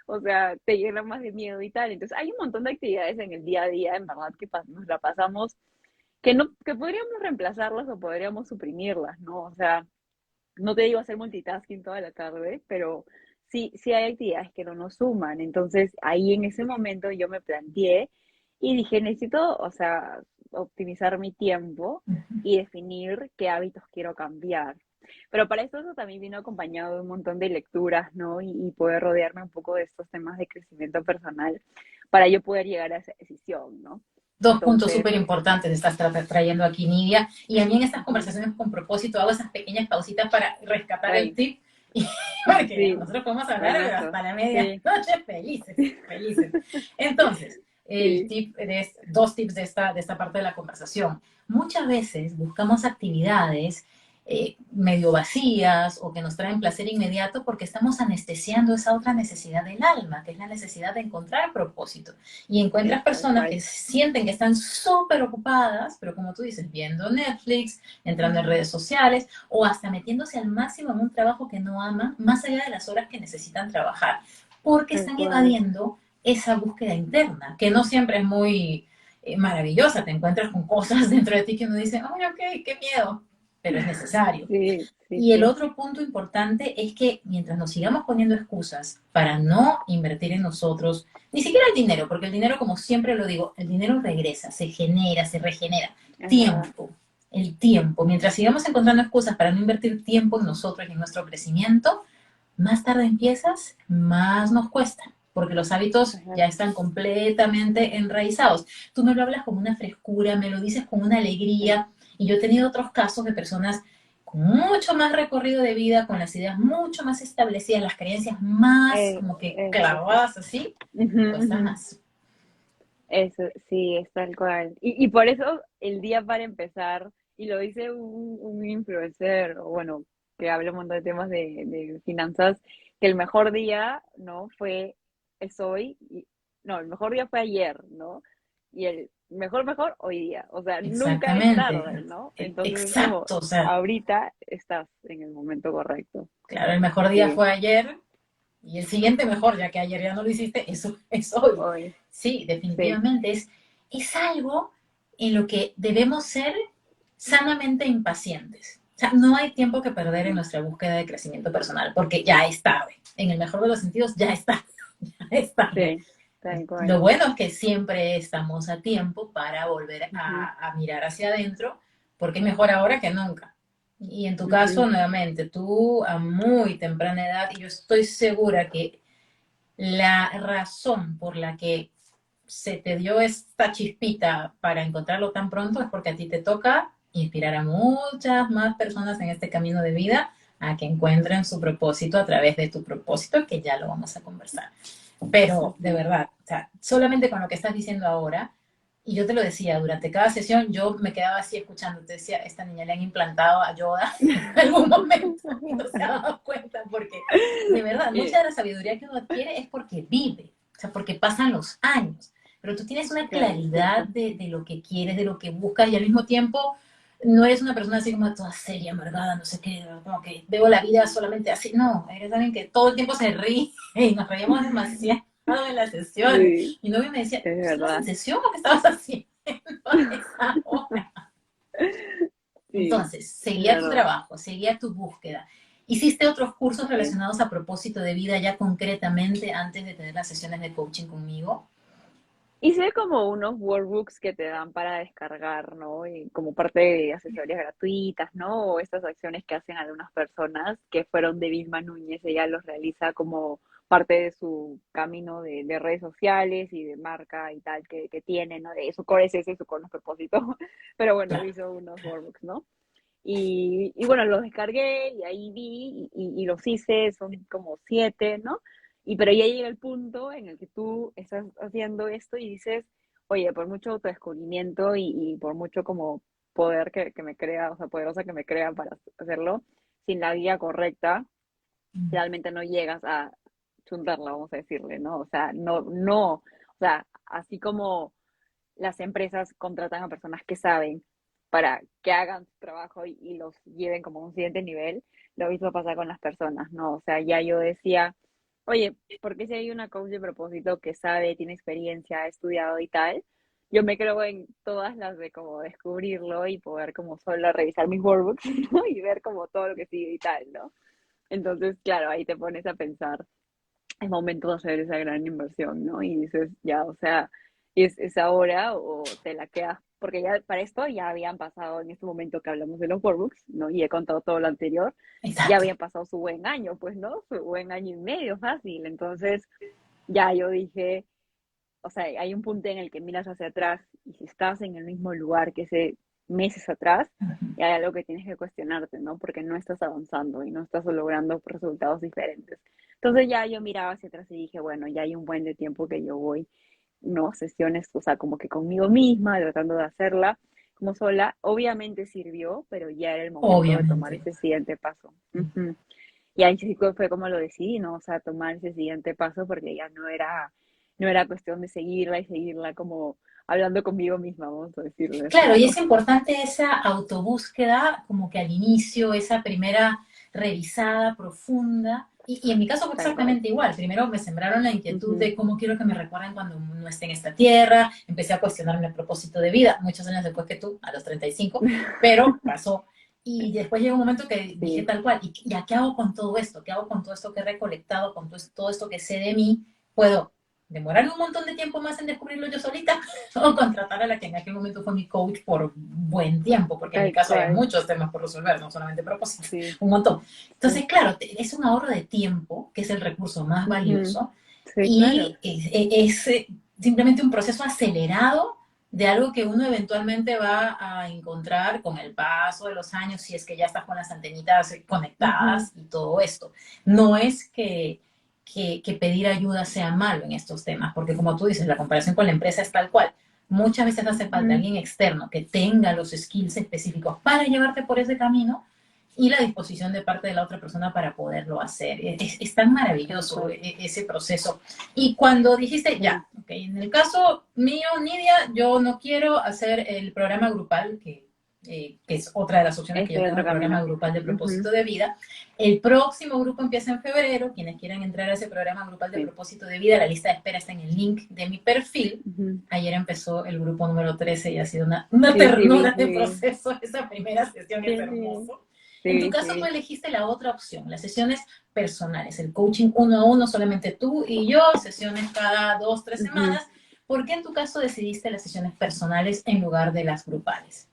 B: O sea, te llenan más de miedo y tal. Entonces, hay un montón de actividades en el día a día, en verdad, que nos la pasamos, que no, que podríamos reemplazarlas o podríamos suprimirlas, ¿no? O sea, no te digo hacer multitasking toda la tarde, pero sí hay actividades que no nos suman. Entonces, ahí en ese momento yo me planteé y dije, necesito, o sea, optimizar mi tiempo y definir qué hábitos quiero cambiar. Pero para eso también vino acompañado de un montón de lecturas, ¿no? Y poder rodearme un poco de estos temas de crecimiento personal para yo poder llegar a esa decisión, ¿no?
A: Dos puntos
B: Entonces,
A: súper importantes estás trayendo aquí, Nidia. Y a mí en estas conversaciones con propósito hago esas pequeñas pausitas para rescatar el
B: ay,
A: tip. Y, porque
B: sí,
A: nosotros podemos hablar pero
B: buenazo.
A: hasta la
B: Sí,
A: medianoche felices, felices. Entonces,
B: sí.
A: dos tips de esta parte de la conversación. Muchas veces buscamos actividades medio vacías o que nos traen placer inmediato porque estamos anestesiando esa otra necesidad del alma, que es la necesidad de encontrar propósito. Y encuentras
B: Tal
A: personas que
B: cual.
A: sienten que están súper ocupadas, pero como tú dices, viendo Netflix, entrando en redes sociales o hasta metiéndose al máximo en un trabajo que no aman, más allá de las horas que necesitan trabajar, porque
B: Tal
A: están
B: cual.
A: evadiendo esa búsqueda interna, que no siempre es muy maravillosa. Te encuentras con cosas dentro de ti que uno dice, ay, ok, qué miedo, pero es necesario.
B: Sí, sí,
A: Y el
B: sí.
A: otro punto importante es que mientras nos sigamos poniendo excusas para no invertir en nosotros, ni siquiera el dinero, porque el dinero, como siempre lo digo, el dinero regresa, se genera, se regenera.
B: Es verdad.
A: Tiempo, el tiempo. Mientras sigamos encontrando excusas para no invertir tiempo en nosotros y en nuestro crecimiento, más tarde empiezas, más nos cuesta, porque los hábitos
B: Es
A: ya
B: verdad.
A: están completamente enraizados. Tú me lo hablas con una frescura, me lo dices con una
B: Sí.
A: alegría, y yo he tenido otros casos de personas con mucho más recorrido de vida, con las ideas mucho más establecidas, las creencias más como que
B: Eso sí.
A: clavadas así,
B: Ujú,
A: cuesta
B: ujú.
A: más.
B: Eso sí, es tal cual. Y por eso el día para empezar, y lo dice un influencer, o bueno, que habla un montón de temas de finanzas, que el mejor día, ¿no? Es hoy, no, el mejor día fue ayer, ¿no? Y el mejor, hoy día. O sea, nunca es
A: Exactamente,
B: tarde, ¿no? Entonces es como,
A: exacto, o sea,
B: ahorita estás en el momento correcto.
A: claro, el mejor día
B: Sí,
A: fue ayer y el siguiente mejor, ya que ayer ya no lo hiciste, eso es hoy.
B: hoy,
A: Sí,
B: sí.
A: definitivamente es algo en lo que debemos ser sanamente impacientes. O sea, no hay tiempo que perder en nuestra búsqueda de crecimiento personal, porque ya es tarde. En el mejor de los sentidos, ya está, ya es tarde.
B: Sí, tal
A: Lo
B: cual.
A: bueno es que siempre estamos a tiempo para volver
B: Ujú,
A: a mirar hacia adentro, porque es mejor ahora que nunca. Y en tu caso,
B: ujú.
A: nuevamente, tú a muy temprana edad, y yo estoy segura que la razón por la que se te dio esta chispita para encontrarlo tan pronto es porque a ti te toca inspirar a muchas más personas en este camino de vida a que encuentren su propósito a través de tu propósito, que ya lo vamos a conversar. Pero de
B: Ujú.
A: verdad, o sea, solamente con lo que estás diciendo ahora, y yo te lo decía, durante cada sesión yo me quedaba así escuchando, te decía, esta niña le han implantado a Yoda en algún momento y no se ha dado cuenta, porque de verdad, mucha
B: Y-
A: de la sabiduría que uno adquiere es porque vive, o sea, porque pasan los años, pero tú tienes una
B: claro,
A: claridad
B: justo.
A: de lo que quieres, de lo que buscas, y al mismo tiempo no eres una persona así como toda seria, amargada, no sé qué, como que veo la vida solamente así. No, eres alguien que todo el tiempo se ríe y nos reíamos demasiado en las sesiones.
B: Sí,
A: Mi novio me decía,
B: es
A: ¿estabas en
B: verdad.
A: sesión o qué estabas haciendo a esa hora?
B: Sí,
A: Entonces,
B: es
A: seguía tu
B: verdad.
A: trabajo, seguía tu búsqueda. ¿Hiciste otros cursos
B: Sí.
A: relacionados a propósito de vida ya concretamente antes de tener las sesiones de coaching conmigo?
B: Hice como unos workbooks que te dan para descargar, ¿no? Y como parte de asesorías gratuitas, ¿no? O estas acciones que hacen algunas personas que fueron de Vilma Núñez. Ella los realiza como parte de su camino de redes sociales y de marca y tal que tiene, ¿no? De su core es ese, su core no es propósito. Pero bueno,
A: Claro.
B: hizo unos workbooks, ¿no? Y bueno, los descargué y ahí vi y los hice, son como 7, ¿no? Pero ya llega el punto en el que tú estás haciendo esto y dices, oye, por mucho autodescubrimiento y por mucho como poder que me crea, o sea, poderosa que me crea para hacerlo, sin la guía correcta, realmente no llegas a chuntarla, vamos a decirle, ¿no? O sea, o sea, así como las empresas contratan a personas que saben para que hagan su trabajo y los lleven como a un siguiente nivel, lo mismo pasa con las personas, ¿no? O sea, ya yo decía, oye, ¿por qué si hay una coach de propósito que sabe, tiene experiencia, ha estudiado y tal? Yo me creo en todas las de como descubrirlo y poder como solo revisar mis workbooks, ¿no? Y ver como todo lo que sigue y tal, ¿no? Entonces, claro, ahí te pones a pensar es momento de hacer esa gran inversión, ¿no? Y dices, ya, o sea, es ahora o te la quedas, porque ya para esto ya habían pasado, en este momento que hablamos de los workbooks, ¿no? Y he contado todo lo anterior, ya
A: Exacto.
B: habían pasado su buen año, pues, ¿no? Su buen año y medio fácil. Entonces, ya yo dije, o sea, hay un punto en el que miras hacia atrás y si estás en el mismo lugar que hace meses atrás, ya hay algo que tienes que cuestionarte, ¿no? Porque no estás avanzando y no estás logrando resultados diferentes. Entonces ya yo miraba hacia atrás y dije, bueno, ya hay un buen de tiempo que yo voy, ¿no? Sesiones, o sea, como que conmigo misma, tratando de hacerla como sola. Obviamente sirvió, pero ya era el momento de tomar
A: Obviamente.
B: ese siguiente paso. Ujú. Y ahí sí fue como lo decidí, ¿no? O sea, tomar ese siguiente paso porque ya no era cuestión de seguirla y seguirla como hablando conmigo misma, vamos a decirlo así,
A: Claro, y
B: ¿no?
A: es importante esa autobúsqueda, como que al inicio, esa primera revisada profunda. Y en mi caso fue
B: Tal cual.
A: exactamente igual. Primero me sembraron la inquietud
B: Ujú.
A: de cómo quiero que me recuerden cuando no esté en esta tierra. Empecé a cuestionarme el propósito de vida, muchos años después que tú, a los 35, pero pasó. Y después llegó un momento que dije
B: Sí,
A: tal cual, ¿y ya qué hago con todo esto? ¿Qué hago con todo esto que he recolectado, con todo esto que sé de mí? ¿Puedo demorarme un montón de tiempo más en descubrirlo yo solita o contratar a la que en aquel momento fue mi coach por buen tiempo, porque en mi
B: tal
A: caso había
B: cual.
A: muchos temas por resolver, no solamente propósitos,
B: Sí,
A: un montón?
B: sí.
A: Entonces, claro, es un ahorro de tiempo, que es el recurso más
B: Ujú.
A: valioso,
B: Sí, claro.
A: y es simplemente un proceso acelerado de algo que uno eventualmente va a encontrar con el paso de los años, si es que ya estás con las antenitas
B: Ujú.
A: conectadas y todo esto. No es que pedir ayuda sea malo en estos temas, porque como tú dices, la comparación con la empresa es tal cual. Muchas veces hace falta
B: Ujú.
A: alguien externo que tenga los skills específicos para llevarte por ese camino y la disposición de parte de la otra persona para poderlo hacer. Es tan
B: Tal
A: maravilloso
B: cual.
A: ese proceso. Y cuando dijiste,
B: Sí.
A: ya, okay, en el caso mío, Nidia, yo no quiero hacer el programa grupal, que es otra de las opciones que yo
B: Ese
A: tengo,
B: otro
A: el programa
B: camino.
A: grupal de
B: Ujú.
A: propósito de vida. El próximo grupo empieza en febrero. Quienes quieran entrar a ese programa grupal de
B: Sí.
A: propósito de vida, la lista de espera está en el link de mi perfil.
B: Ujú.
A: Ayer empezó el grupo número 13 y ha sido una
B: Sí, sí,
A: ternura
B: vi,
A: de
B: vi.
A: proceso. Esa primera sesión es
B: Qué bien.
A: hermoso. En tu
B: Sí,
A: caso, tú
B: sí.
A: elegiste la otra opción, las sesiones personales, el coaching uno a uno, solamente tú y yo, sesiones cada 2, 3
B: Ujú.
A: semanas. ¿Por qué en tu caso decidiste las sesiones personales en lugar de las grupales?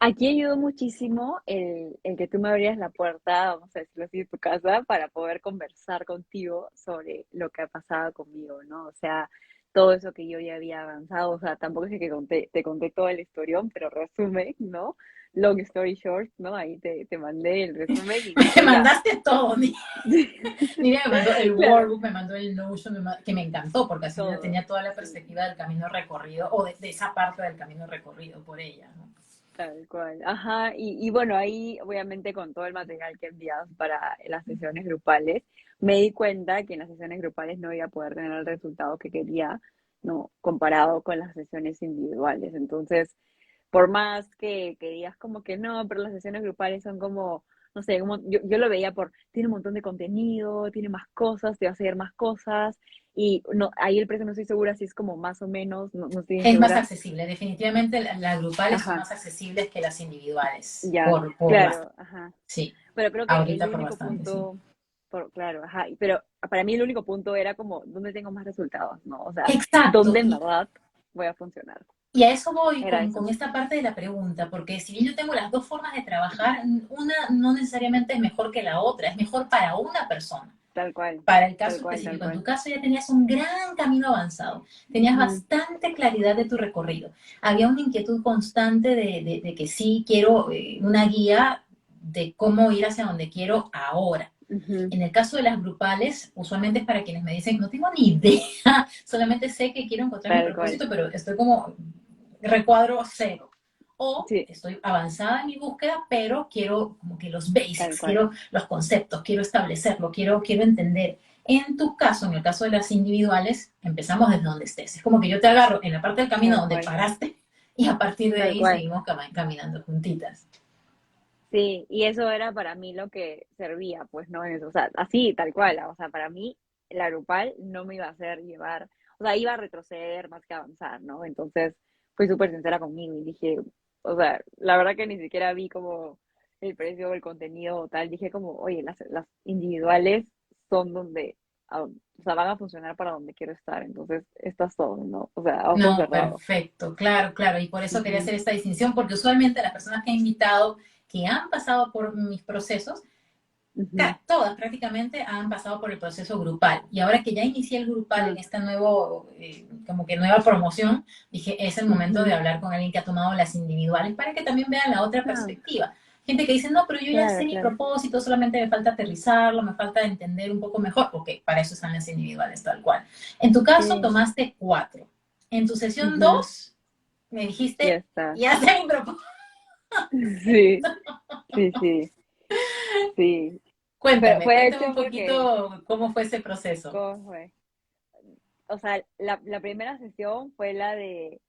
B: Aquí ayudó muchísimo el que tú me abrías la puerta, vamos a decirlo así, de tu casa para poder conversar contigo sobre lo que ha pasado conmigo, ¿no? O sea, todo eso que yo ya había avanzado, o sea, tampoco es que te conté todo el historión, pero resumen, ¿no? Long story short, ¿no? Ahí te mandé el resumen y
A: Me
B: dije, ya.
A: mandaste todo, Nidia me mandó el
B: Claro,
A: workbook, me mandó el Notion, que me encantó, porque así yo
B: todo,
A: tenía toda la
B: sí.
A: perspectiva del camino recorrido, o de esa parte del camino recorrido por ella, ¿no?
B: Tal cual. Ajá, y bueno, ahí obviamente con todo el material que envías para las sesiones grupales, me di cuenta que en las sesiones grupales no iba a poder tener el resultado que quería, ¿no? Comparado con las sesiones individuales. Entonces, por más que digas como que no, pero las sesiones grupales son como, no sé, como, yo lo veía por, tiene un montón de contenido, tiene más cosas, te va a hacer más cosas, y no, ahí el precio no estoy segura si es como más o menos, no estoy bien
A: Es más
B: segura.
A: accesible, definitivamente las grupales son
B: Ajá,
A: más accesibles que las individuales,
B: ya,
A: por
B: claro,
A: bastante,
B: ajá.
A: sí,
B: Pero creo que el
A: ahorita por
B: único
A: bastante, sí.
B: punto, claro, ajá, pero para mí el único punto era como, ¿dónde tengo más resultados, no? O sea,
A: Exacto,
B: ¿dónde en verdad voy a funcionar?
A: y a eso voy
B: Era
A: con
B: eso,
A: esta parte de la pregunta, porque si bien yo tengo las dos formas de trabajar, una no necesariamente es mejor que la otra, es mejor para una persona.
B: tal cual,
A: Para el
B: tal
A: caso
B: cual, tal
A: específico, en tu
B: cual.
A: caso ya tenías un gran camino avanzado, tenías
B: Ujú,
A: bastante claridad de tu recorrido. Había una inquietud constante de que sí quiero una guía de cómo ir hacia donde quiero ahora.
B: ujú,
A: En el caso de las grupales, usualmente es para quienes me dicen, no tengo ni idea, solamente sé que quiero encontrar mi
B: tal cual,
A: propósito, pero estoy como recuadro cero. O
B: sí,
A: estoy avanzada en mi búsqueda, pero quiero como que los
B: tal
A: basics,
B: cual.
A: quiero los conceptos, quiero establecerlo, quiero entender. En tu caso, en el caso de las individuales, empezamos desde donde estés. Es como que yo te agarro en la parte del camino
B: Tal
A: donde
B: cual,
A: paraste y a partir de
B: tal
A: ahí
B: cual.
A: seguimos caminando juntitas.
B: Sí, y eso era para mí lo que servía, pues no en eso, o sea, así, tal cual, o sea, para mí la grupal no me iba a hacer llevar, o sea, iba a retroceder más que avanzar, ¿no? Entonces fui súper sincera conmigo y dije, o sea, la verdad que ni siquiera vi como el precio o el contenido o tal, dije como, oye, las individuales son donde, o sea, van a funcionar para donde quiero estar, entonces estas son, ¿no? O sea, a ojos
A: No,
B: cerrados.
A: perfecto, claro, claro. Y por eso quería
B: Ujú,
A: hacer esta distinción, porque usualmente las personas que he invitado que han pasado por mis procesos,
B: ujú.
A: todas prácticamente han pasado por el proceso grupal. Y ahora que ya inicié el grupal
B: Ah,
A: en esta nuevo, como que nueva promoción, dije, es el momento de
B: ujú.
A: hablar con alguien que ha tomado las individuales para que también vean la otra
B: Ah,
A: perspectiva. Gente que dice, no, pero yo ya sé
B: claro,
A: mi
B: claro.
A: propósito, solamente me falta aterrizarlo, me falta entender un poco mejor. Ok, para eso están las individuales, tal cual. En tu caso,
B: Sí.
A: tomaste 4. En tu sesión
B: Ujú.
A: 2 me
B: Ya
A: dijiste,
B: está.
A: ya sé mi propósito.
B: Sí, sí, sí, sí. Pero
A: Cuéntame,
B: fue
A: cuéntame un
B: hecho porque,
A: poquito cómo fue ese proceso.
B: ¿cómo fue? O sea, la primera sesión fue la de,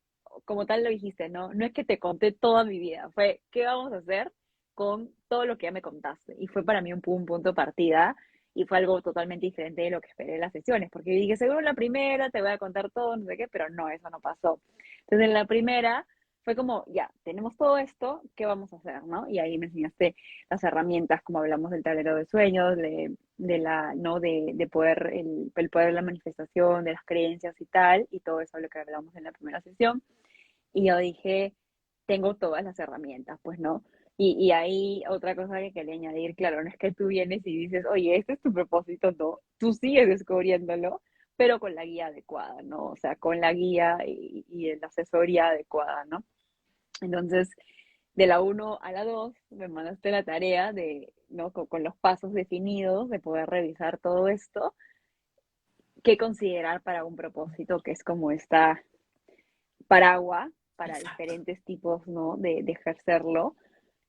B: como tal lo dijiste, ¿no? No es que te conté toda mi vida, fue qué vamos a hacer con todo lo que ya me contaste. Y fue para mí un punto de partida y fue algo totalmente diferente de lo que esperé en las sesiones, porque yo dije, seguro en la primera te voy a contar todo, no sé qué, pero no, eso no pasó. Entonces en la primera fue como, ya, tenemos todo esto, ¿qué vamos a hacer, no? Y ahí me enseñaste las herramientas, como hablamos del tablero de sueños, de la, ¿no? De poder, el poder de la manifestación, de las creencias y tal, y todo eso lo que hablamos en la primera sesión. Y yo dije, tengo todas las herramientas, pues, ¿no? Y ahí otra cosa que quería añadir, claro, no es que tú vienes y dices, oye, este es tu propósito, no, tú sigues descubriéndolo, pero con la guía adecuada, ¿no? O sea, con la guía y la asesoría adecuada, ¿no? Entonces, de la uno a la 2 me mandaste la tarea de, ¿no? Con los pasos definidos de poder revisar todo esto, qué considerar para un propósito que es como esta paraguas para
A: Exacto.
B: diferentes tipos, ¿no? De ejercerlo,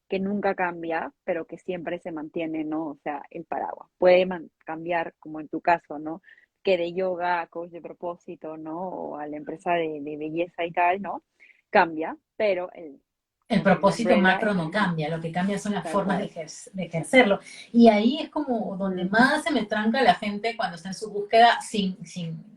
B: que nunca cambia, pero que siempre se mantiene, ¿no? O sea, el paraguas. Puede cambiar, como en tu caso, ¿no? Que de yoga a coach de propósito, ¿no? O a la empresa de belleza y tal, ¿no? Cambia, pero
A: El
B: como que la
A: propósito
B: umbrella
A: macro
B: es el
A: no
B: mismo,
A: cambia, lo que cambia son las
B: tal
A: formas
B: cual.
A: de ejercerlo. Y ahí es como donde
B: Ujú,
A: más se me tranca la gente cuando está en su búsqueda sin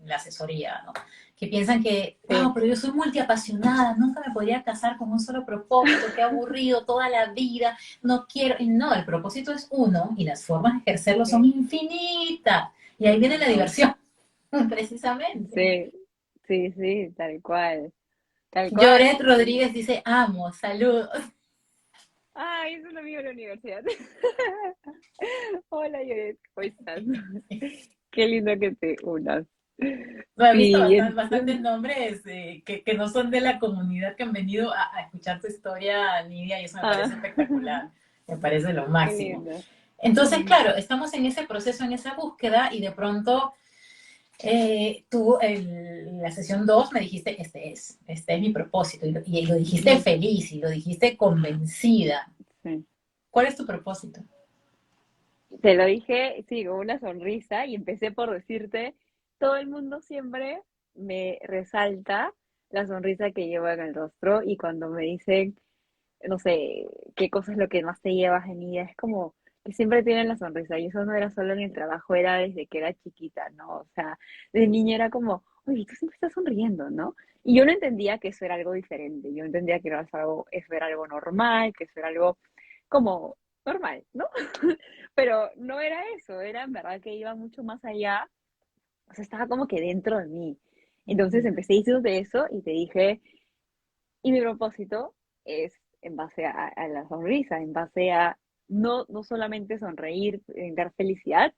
A: la asesoría, ¿no? Que piensan que, wow,
B: sí,
A: pero yo soy multiapasionada, nunca me podría casar con un solo propósito, qué aburrido toda la vida, no quiero. Y no, el propósito es uno y las formas de ejercerlo son
B: sí,
A: infinitas. Y ahí viene
B: tal
A: la
B: cual.
A: diversión, precisamente.
B: Sí, sí, sí, tal cual. Tal cual.
A: Lloret Rodríguez dice, amo, saludos.
B: Ay, es un amigo de la universidad. Hola, Yoret, ¿cómo estás? Qué lindo que te unas.
A: No, he visto
B: Sí,
A: bastantes nombres que no son de la comunidad que han venido a escuchar tu historia, Nidia, y eso me
B: ah,
A: parece espectacular, me parece lo
B: qué
A: máximo.
B: lindo.
A: Entonces,
B: Ujú,
A: claro, estamos en ese proceso, en esa búsqueda, y de pronto tú en la sesión 2 me dijiste, este es mi propósito, y lo dijiste
B: ujú,
A: feliz, y lo dijiste convencida.
B: sí.
A: ¿Cuál es tu propósito?
B: Te lo dije, sí, con una sonrisa y empecé por decirte, todo el mundo siempre me resalta la sonrisa que llevo en el rostro y cuando me dicen, no sé, qué cosa es lo que más te llevas en ella, es como que siempre tienen la sonrisa y eso no era solo en el trabajo, era desde que era chiquita, ¿no? O sea, de niña era como, oye, tú siempre estás sonriendo, ¿no? Y yo no entendía que eso era algo diferente, yo entendía que eso era algo normal, que eso era algo como normal, ¿no? Pero no era eso, era en verdad que iba mucho más allá, o sea, estaba como que dentro de mí. Entonces empecé a de eso y te dije, y mi propósito es en base a la sonrisa, en base a no solamente sonreír, dar felicidad,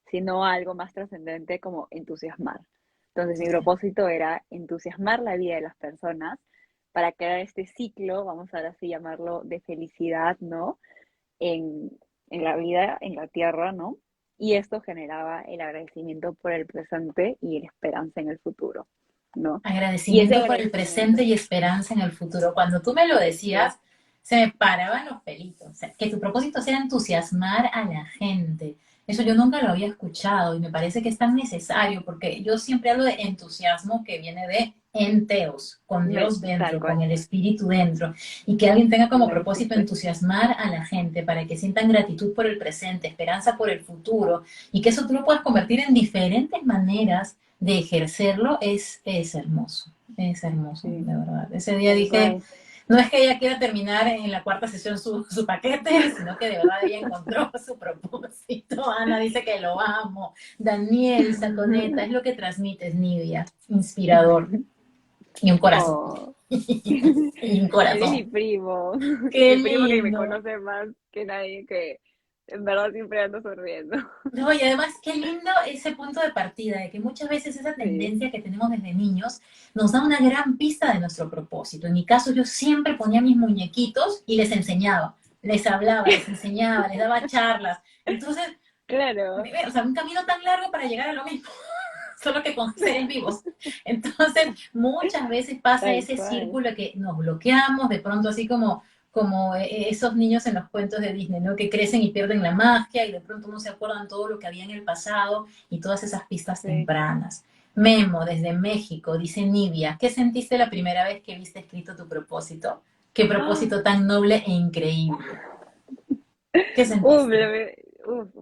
B: sino a algo más trascendente como entusiasmar. Entonces mi propósito era entusiasmar la vida de las personas para crear este ciclo, vamos a ahora sí llamarlo, de felicidad, ¿no? En, en la vida, en la tierra, ¿no? Y esto generaba el agradecimiento por el presente y la esperanza en el futuro, ¿no? Y ese
A: Agradecimiento por el presente
B: agradecimiento,
A: y esperanza en el futuro. Cuando tú me lo
B: sí,
A: decías, se me paraban los pelitos. O sea, que tu propósito sea entusiasmar a la gente. Eso yo nunca lo había escuchado y me parece que es tan necesario porque yo siempre hablo de entusiasmo que viene de enteos, con Dios
B: tal
A: dentro, con
B: cual,
A: el Espíritu dentro, y que alguien tenga como
B: la
A: propósito
B: existencia.
A: entusiasmar a la gente para que sientan gratitud por el presente, esperanza por el futuro, y que eso tú lo puedas convertir en diferentes maneras de ejercerlo es hermoso,
B: Sí,
A: de verdad. Ese día
B: tal
A: dije,
B: cual.
A: no es que ella quiera terminar en la cuarta sesión su paquete, sino que de verdad ella encontró su propósito. Ana dice que lo amo. Daniel, Saconeta, es lo que transmites, Nidia, inspirador. Y un corazón.
B: Oh,
A: Y un
B: eres mi
A: corazón.
B: primo,
A: Qué
B: mi primo que me
A: lindo.
B: conoce más que nadie, que en verdad siempre ando sonriendo.
A: No, y además, qué lindo ese punto de partida, de que muchas veces esa
B: Sí,
A: tendencia que tenemos desde niños nos da una gran pista de nuestro propósito. En mi caso, yo siempre ponía mis muñequitos y les enseñaba, les hablaba, les enseñaba, les daba charlas. Entonces,
B: claro,
A: o sea, un camino tan largo para llegar a lo mismo, solo que con seres vivos. Entonces, muchas veces pasa
B: tal
A: ese
B: cual.
A: círculo que nos bloqueamos, de pronto así como esos niños en los cuentos de Disney, ¿no? Que crecen y pierden la magia y de pronto no se acuerdan todo lo que había en el pasado y todas esas pistas
B: Sí.
A: tempranas. Memo, desde México, dice Nivia, ¿qué sentiste la primera vez que viste escrito tu propósito? Qué
B: ¡Ah!
A: propósito tan noble e increíble. ¿Qué
B: Uf,
A: sentiste?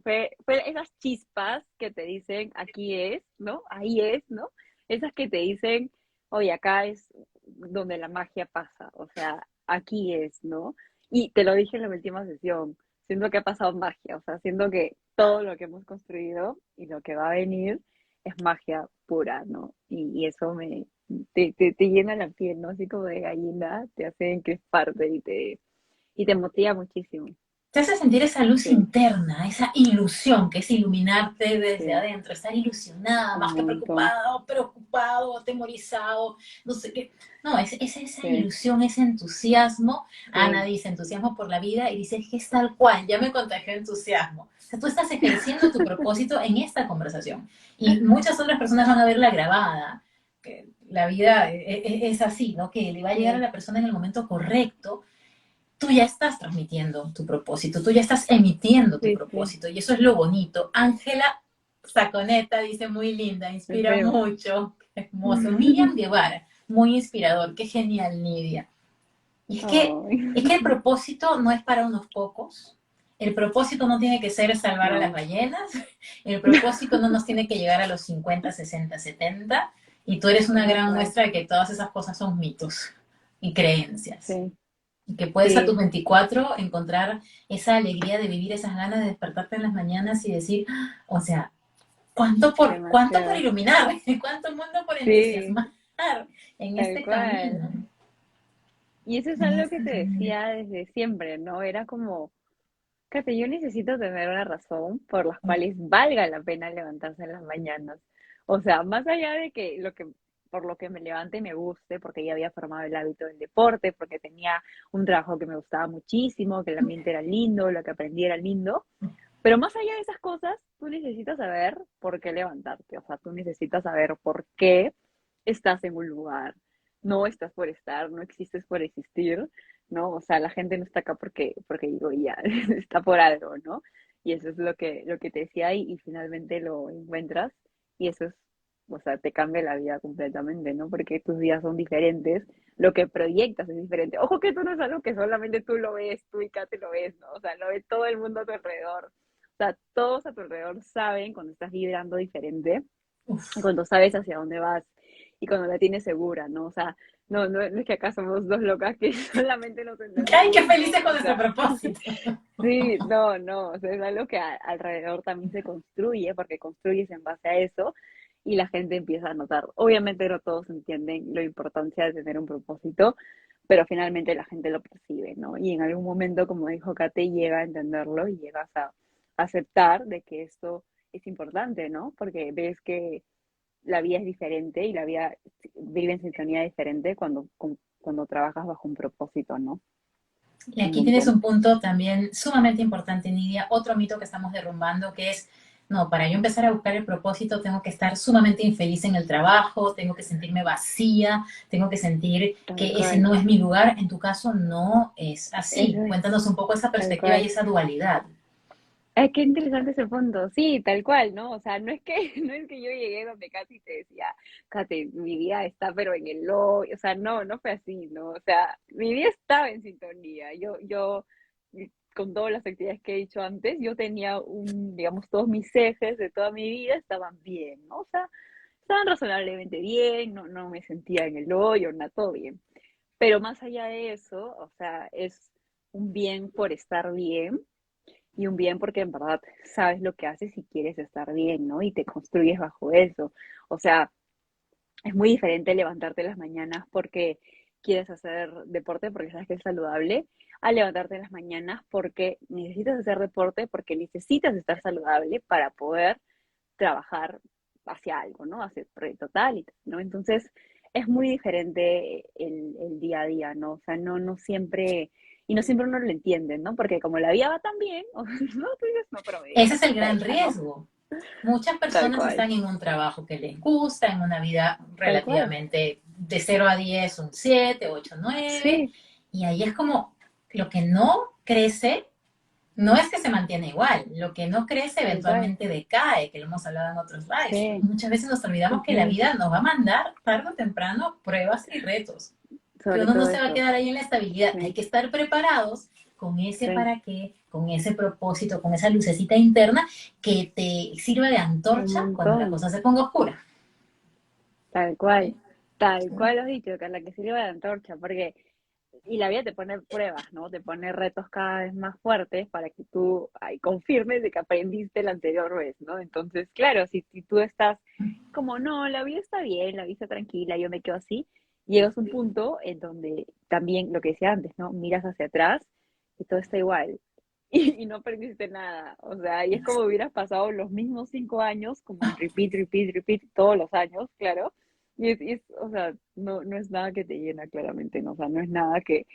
B: fue esas chispas que te dicen, aquí es, ¿no? Ahí es, ¿no? Esas que te dicen, oye, acá es donde la magia pasa, o sea, aquí es, ¿no? Y te lo dije en la última sesión, siento que ha pasado magia, o sea, siento que todo lo que hemos construido y lo que va a venir es magia pura, ¿no? Y eso te llena la piel, ¿no? Así como de gallina, te hace encresparte y te motiva muchísimo.
A: Te hace sentir esa luz
B: Sí,
A: interna, esa ilusión que es iluminarte desde
B: sí.
A: adentro, estar ilusionada,
B: Un
A: más que
B: montón,
A: preocupado, preocupado, atemorizado, no sé qué. No, es esa
B: sí,
A: ilusión, ese entusiasmo. Ana
B: sí.
A: dice entusiasmo por la vida y dice que es tal cual, ya me contagió entusiasmo. O sea, tú estás ejerciendo tu propósito en esta conversación y muchas otras personas van a verla grabada. Que la vida es así, ¿no? Que le va a llegar a
B: Sí,
A: la persona en el momento correcto. Tú ya estás transmitiendo tu propósito, tú ya estás emitiendo tu
B: sí, sí,
A: propósito y eso es lo bonito. Ángela Saconeta dice muy linda,
B: me
A: inspira
B: pego.
A: mucho, qué hermoso. Miriam Guevara, muy inspirador, qué genial, Nidia. Y
B: Ay,
A: es que el propósito no es para unos pocos. El propósito no tiene que ser salvar a las
B: no,
A: ballenas. El propósito no nos tiene que llegar a los 50, 60, 70. Y tú eres una
B: tal
A: gran
B: cual.
A: muestra de que todas esas cosas son mitos y creencias
B: Sí,
A: y que puedes a tus
B: sí,
A: 24 encontrar esa alegría de vivir, esas ganas de despertarte en las mañanas y decir, "Ah, o sea, cuánto por
B: demasiado.
A: iluminar, cuánto mundo por
B: Sí,
A: entusiasmar en
B: tal
A: este camino,
B: cual. Y eso es
A: en
B: algo que
A: este
B: te
A: camino.
B: decía desde siempre, ¿no? Era como, Kate, yo necesito tener una razón por las cuales valga la pena levantarse en las mañanas. O sea, más allá de que por lo que me levante me guste, porque ya había formado el hábito del deporte, porque tenía un trabajo que me gustaba muchísimo, que el ambiente era lindo, lo que aprendí era lindo. Pero más allá de esas cosas, tú necesitas saber por qué levantarte. O sea, tú necesitas saber por qué estás en un lugar. No estás por estar, no existes por existir, ¿no? O sea, la gente no está acá porque digo, ya, está por algo, ¿no? Y eso es lo que te decía y finalmente lo encuentras y eso es o sea, te cambia la vida completamente, ¿no? Porque tus días son diferentes, lo que proyectas es diferente. Ojo que esto no es algo que solamente tú lo ves, tú y Kate lo ves, ¿no? O sea, lo ve todo el mundo a tu alrededor. O sea, todos a tu alrededor saben cuando estás vibrando diferente y
A: Uf.
B: cuando sabes hacia dónde vas y cuando la tienes segura, ¿no? O sea, no es que acá somos dos locas que solamente nos
A: ¡Ay,
B: entendemos,
A: qué
B: no,
A: felices con
B: o
A: nuestro
B: sea,
A: propósito!
B: sí, no, o sea, es algo que alrededor también se construye, porque construyes en base a eso y la gente empieza a notar. Obviamente no todos entienden la importancia de tener un propósito, pero finalmente la gente lo percibe, ¿no? Y en algún momento, como dijo Kate, llega a entenderlo y llegas a aceptar de que esto es importante, ¿no? Porque ves que la vida es diferente y la vida vive en sintonía diferente cuando trabajas bajo un propósito, ¿no?
A: Y
B: Un
A: aquí tienes
B: montón.
A: un punto también sumamente importante, Nidia, otro mito que estamos derrumbando, que es, no, para yo empezar a buscar el propósito tengo que estar sumamente infeliz en el trabajo, tengo que sentirme vacía, tengo que sentir
B: Tal
A: que ese
B: cual.
A: no es mi lugar. En tu caso no es así.
B: Eso es,
A: Cuéntanos un poco esa
B: tal
A: perspectiva y
B: cual.
A: esa dualidad.
B: Es que interesante ese punto, sí, tal cual, ¿no? O sea, no es que, no es que yo llegué donde Katy te decía, Katy, mi vida está pero en el hoy, o sea, no fue así, ¿no? O sea, mi vida estaba en sintonía, con todas las actividades que he dicho antes, yo tenía digamos, todos mis ejes de toda mi vida estaban bien, ¿no? O sea, estaban razonablemente bien, no me sentía en el hoyo, nada, todo bien. Pero más allá de eso, o sea, es un bien por estar bien y un bien porque en verdad sabes lo que haces y quieres estar bien, ¿no? Y te construyes bajo eso. O sea, es muy diferente levantarte en las mañanas porque quieres hacer deporte, porque sabes que es saludable, a levantarte en las mañanas porque necesitas hacer deporte, porque necesitas estar saludable para poder trabajar hacia algo, ¿no? Hacia el proyecto tal y tal, ¿no? Entonces, es muy diferente el día a día, ¿no? O sea, no siempre, y no siempre uno lo entiende, ¿no? Porque como la vida va tan bien, o, no, tú dices, no, pero mi vida
A: Ese
B: está
A: es el gran
B: perfecta, ¿no?
A: riesgo. Muchas
B: Tal
A: personas
B: cual,
A: están en un trabajo que les gusta, en una vida
B: tal cual.
A: relativamente de 0 a 10, un 7, 8, 9,
B: Sí,
A: y ahí es como lo que no crece, no es que se mantiene igual, lo que no crece
B: tal cual.
A: eventualmente decae, que lo hemos hablado en otros lives.
B: Sí,
A: Muchas veces nos olvidamos que la
B: ujú,
A: vida nos va a mandar tarde o temprano pruebas y retos, que
B: sobre
A: uno no
B: todo
A: se va a
B: eso.
A: quedar ahí en la estabilidad. Hay
B: Sí,
A: que estar preparados con ese
B: sí,
A: para qué, con ese propósito, con esa lucecita interna que te sirva de
B: un
A: antorcha cuando la
B: montón.
A: cosa se ponga oscura. ¿Sí?
B: Tal cual lo has dicho, Carla, que sirva de antorcha, porque y la vida te pone pruebas, ¿no? Te pone retos cada vez más fuertes para que tú ay, confirmes de que aprendiste la anterior vez, ¿no? Entonces, claro, si tú estás como, no, la vida está bien, la vida está tranquila, yo me quedo así, llegas a un punto en donde también, lo que decía antes, ¿no? Miras hacia atrás y todo está igual. Y no aprendiste nada, o sea, y es como hubieras pasado los mismos 5 años, como en repeat, todos los años, claro, o sea, no es nada que te llena claramente, ¿no? O sea, no es nada que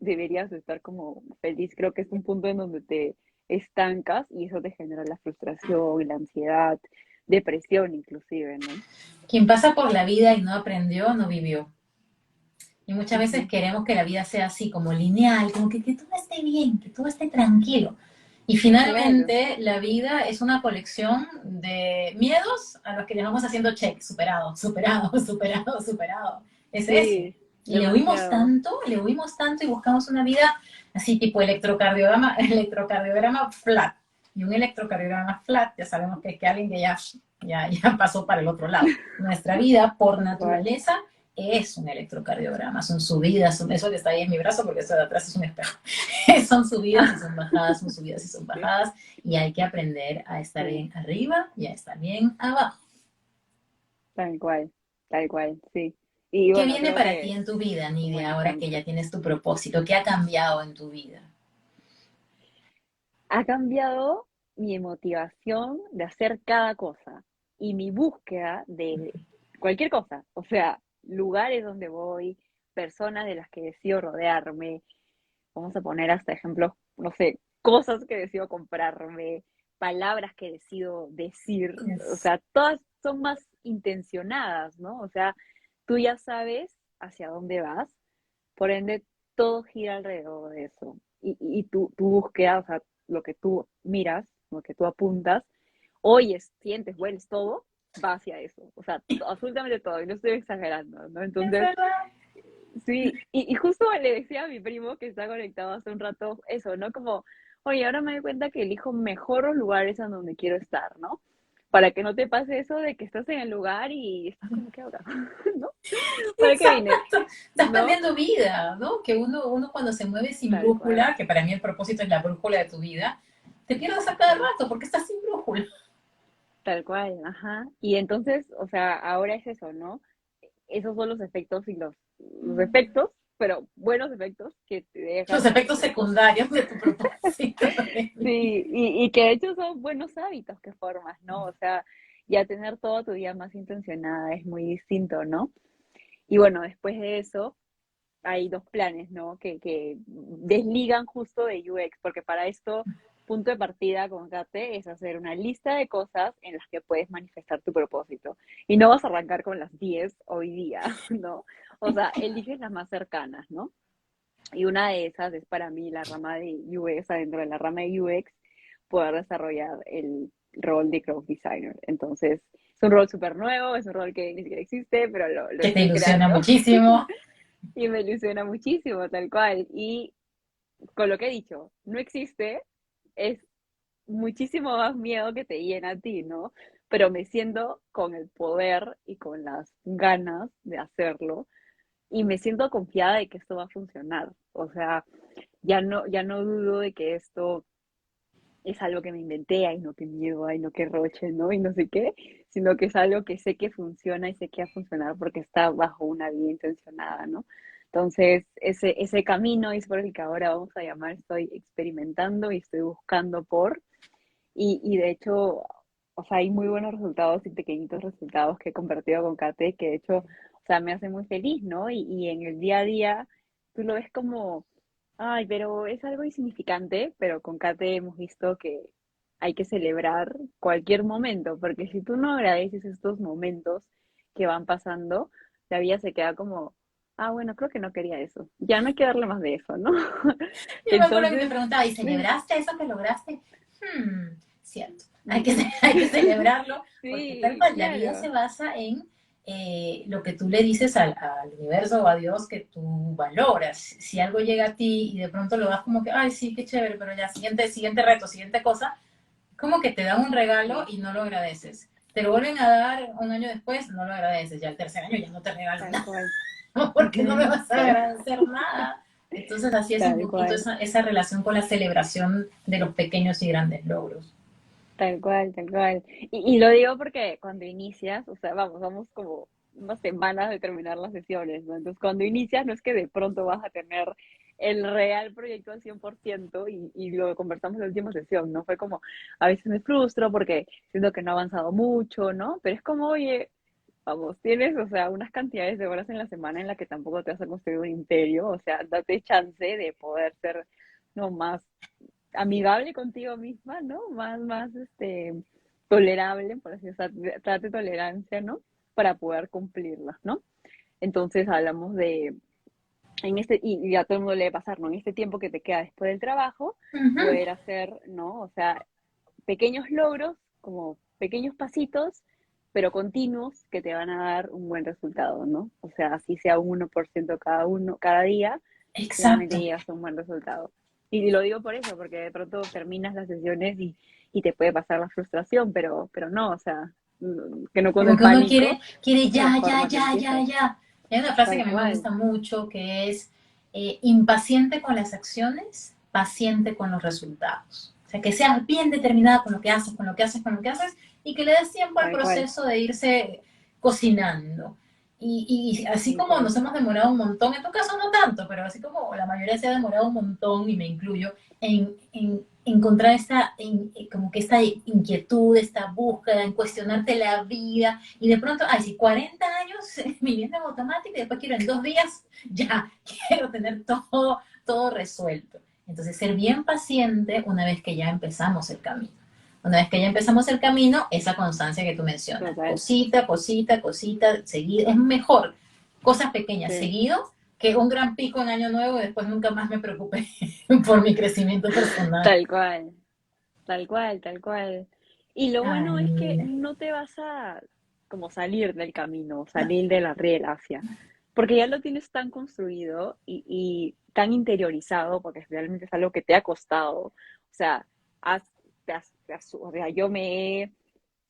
B: deberías estar como feliz. Creo que es un punto en donde te estancas y eso te genera la frustración y la ansiedad, depresión inclusive, ¿no?
A: Quien pasa por la vida y no aprendió, no vivió. Y muchas veces
B: Ujú.
A: queremos que la vida sea así, como lineal, como que todo esté bien, que todo esté tranquilo. Y
B: Claro,
A: finalmente la vida es una colección de miedos a los que le vamos haciendo check, superado, superado, superado, superado. Es eso.
B: sí,
A: Y
B: demasiado.
A: le huimos tanto y buscamos una vida así tipo electrocardiograma, electrocardiograma flat. Y un electrocardiograma flat, ya sabemos que es que alguien que ya pasó para el otro lado. Nuestra vida, por
B: Tal cual.
A: naturaleza, es un electrocardiograma, son subidas, eso que está ahí en mi brazo porque eso de atrás es un espejo. Son subidas y son bajadas, son subidas y son bajadas, y hay que aprender a estar
B: Sí,
A: bien arriba y a estar bien abajo.
B: tal cual, tal cual, sí. Y
A: ¿Qué
B: bueno,
A: viene
B: creo
A: para ti
B: que
A: en tu vida,
B: es un buen
A: Nidia, ahora que
B: ejemplo.
A: ya tienes tu propósito? ¿Qué ha cambiado en tu vida?
B: Ha cambiado mi motivación de hacer cada cosa y mi búsqueda de cualquier cosa, o sea, lugares donde voy, personas de las que decido rodearme, vamos a poner hasta ejemplos, no sé, cosas que decido comprarme, palabras que decido decir, o
A: Es,
B: sea, todas son más intencionadas, ¿no? O sea, tú ya sabes hacia dónde vas, por ende, todo gira alrededor de eso. Y tu búsqueda, o sea, lo que tú miras, lo que tú apuntas, oyes, sientes, hueles todo, va hacia eso, o sea, absolutamente todo, y no estoy exagerando, ¿no?
A: Es
B: Entonces,
A: verdad.
B: sí, y justo le decía a mi primo que está conectado hace un rato eso, ¿no? Como, oye, ahora me doy cuenta que elijo mejor los lugares a donde quiero estar, ¿no? Para que no te pase eso de que estás en el lugar y estás como, ¿qué ahora? ¿No? ¿Para qué vine?
A: Exacto. Estás
B: ¿No?
A: perdiendo vida, ¿no? Que uno cuando se mueve sin
B: Tal cual,
A: brújula, que para mí el propósito es la brújula de tu vida, te pierdes a cada rato porque estás sin brújula.
B: tal cual, ajá. Y entonces, o sea, ahora es eso, ¿no? Esos son los efectos y los efectos, pero buenos efectos que te
A: Los
B: dejan
A: efectos
B: estos.
A: secundarios de tu propósito de vida.
B: Sí, y que de hecho son buenos hábitos que formas, ¿no? O sea, ya tener toda tu vida más intencionada es muy distinto, ¿no? Y bueno, después de eso hay dos planes, ¿no? Que desligan justo de UX, porque para esto, punto de partida con Kate es hacer una lista de cosas en las que puedes manifestar tu propósito. Y no vas a arrancar con las 10 hoy día, ¿no? O sea, eliges las más cercanas, ¿no? Y una de esas es para mí la rama de UX, adentro de la rama de UX, poder desarrollar el rol de growth designer. Entonces, es un rol súper nuevo, es un rol que ni siquiera existe, pero lo
A: Que te
B: estoy
A: ilusiona
B: creando
A: muchísimo.
B: y me ilusiona muchísimo, tal cual. Y con lo que he dicho, no existe, es muchísimo más miedo que te llena a ti, ¿no? Pero me siento con el poder y con las ganas de hacerlo y me siento confiada de que esto va a funcionar. O sea, ya no dudo de que esto es algo que me inventé, ay no, qué miedo, ay no, qué roche, ¿no? Y no sé qué, sino que es algo que sé que funciona y sé que va a funcionar porque está bajo una vía intencionada, ¿no? Entonces, ese camino es por el que ahora vamos a llamar, estoy experimentando y estoy buscando y de hecho, o sea, hay muy buenos resultados y pequeñitos resultados que he compartido con Kate, que de hecho, o sea, me hace muy feliz, ¿no? Y en el día a día, tú lo ves como, ay, pero es algo insignificante, pero con Kate hemos visto que hay que celebrar cualquier momento, porque si tú no agradeces estos momentos que van pasando, la vida se queda como, ah, bueno, creo que no quería eso, ya no hay que darle más de eso, ¿no?
A: Yo me acuerdo que te
B: Entonces,
A: preguntaba, ¿y
B: sí,
A: celebraste eso que lograste? Cierto, hay que celebrarlo porque tal
B: sí,
A: cual, la vida se
B: claro.
A: basa en lo que tú le dices al universo o a Dios que tú valoras. Si algo llega a ti y de pronto lo das como que, ay, sí, qué chévere, pero ya, siguiente reto, siguiente cosa, como que te dan un regalo
B: Sí,
A: y no lo agradeces. Te lo vuelven a dar un año después, no lo agradeces. Ya el tercer año ya no te regalan
B: tal
A: nada,
B: cual.
A: porque no me
B: Ujú,
A: vas a agradecer nada. Entonces así es un
B: tal
A: poquito
B: cual,
A: esa relación con la celebración de los pequeños y grandes logros.
B: tal cual, tal cual. Y lo digo porque cuando inicias, o sea, vamos como unas semanas de terminar las sesiones, ¿no? Entonces, cuando inicias, no es que de pronto vas a tener el real proyecto al 100% y lo conversamos en la última sesión, ¿no? Fue como, a veces me frustro porque siento que no he avanzado mucho, ¿no? Pero es como, oye, vamos, tienes, o sea, unas cantidades de horas en la semana en la que tampoco te vas a construir un imperio, o sea, date chance de poder ser, no, más amigable contigo misma, ¿no? Tolerable, por así decirlo, o sea, trate tolerancia, ¿no? Para poder cumplirlas, ¿no? Entonces hablamos de, y a todo el mundo le debe pasar, ¿no? En este tiempo que te queda después del trabajo,
A: Ujú.
B: poder hacer, ¿no? O sea, pequeños logros, como pequeños pasitos, pero continuos que te van a dar un buen resultado, ¿no? O sea, así sea un 1% cada uno, cada día, finalmente
A: Exacto.
B: llegas a un buen resultado. Y lo digo por eso, porque de pronto terminas las sesiones y te puede pasar la frustración, pero no, o sea, que no con
A: Como
B: el
A: que uno
B: pánico,
A: quiere
B: es de la
A: ya, ya,
B: forma que
A: ya, ya,
B: empiezas,
A: ya. Hay una frase que
B: tal
A: a mí me
B: cual,
A: gusta mucho que es impaciente con las acciones, paciente con los resultados. O sea, que seas bien determinada con lo que haces, con lo que haces, con lo que haces y que le des tiempo al
B: tal cual,
A: proceso de irse cocinando. Y así
B: tal
A: como
B: cual.
A: nos hemos demorado un montón, en tu caso no tanto, pero así como la mayoría se ha demorado un montón, y me incluyo, en encontrar como que esta inquietud, esta búsqueda, en cuestionarte la vida, y de pronto, ay, si 40 años viviendo en automático y después quiero en 2 días, ya, quiero tener todo resuelto. Entonces, ser bien paciente una vez que ya empezamos el camino. Una vez que ya empezamos el camino, esa constancia que tú mencionas,
B: Total,
A: cosita, cosita, cosita, seguir, es mejor cosas pequeñas,
B: sí,
A: seguido, que un gran pico en año nuevo y después nunca más me preocupé por mi crecimiento personal.
B: tal cual. Tal cual, tal cual. Y lo bueno es que
A: Ay,
B: no te vas a como salir del camino, salir de la riel hacia, porque ya lo tienes tan construido y tan interiorizado, porque realmente es algo que te ha costado, o sea, has, o sea, yo me he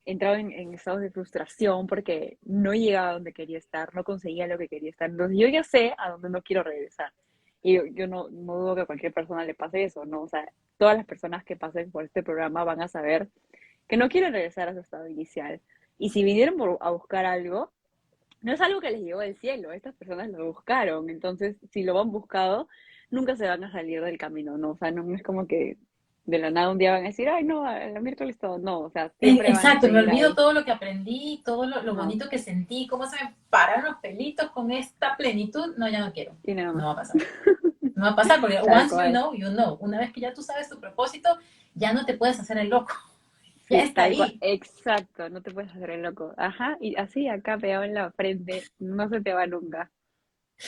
B: entrado en estados de frustración porque no llegaba a donde quería estar, no conseguía lo que quería estar. Entonces yo ya sé a dónde no quiero regresar. Y yo no dudo que a cualquier persona le pase eso, ¿no? O sea, todas las personas que pasen por este programa van a saber que no quieren regresar a su estado inicial. Y si vinieron a buscar algo, no es algo que les llegó del cielo, estas personas lo buscaron. Entonces, si lo han buscado, nunca se van a salir del camino, ¿no? O sea, no es como que de la nada un día van a decir, ay, no, el miércoles todo. No, o sea, siempre van a
A: Exacto, me
B: seguir
A: olvido
B: ahí.
A: todo lo que aprendí, todo lo
B: No,
A: bonito que sentí, cómo se me pararon los pelitos con esta plenitud. No, ya no quiero.
B: y nada
A: No
B: más.
A: va a pasar. No va a pasar porque
B: Tal
A: once you
B: cual.
A: know, you know. Una vez que ya tú sabes tu propósito, ya no te puedes hacer el loco. Ya
B: Sí,
A: está
B: tal cual.
A: ahí.
B: Exacto, no te puedes hacer el loco. Ajá, y así acá pegado en la frente, no se te va nunca.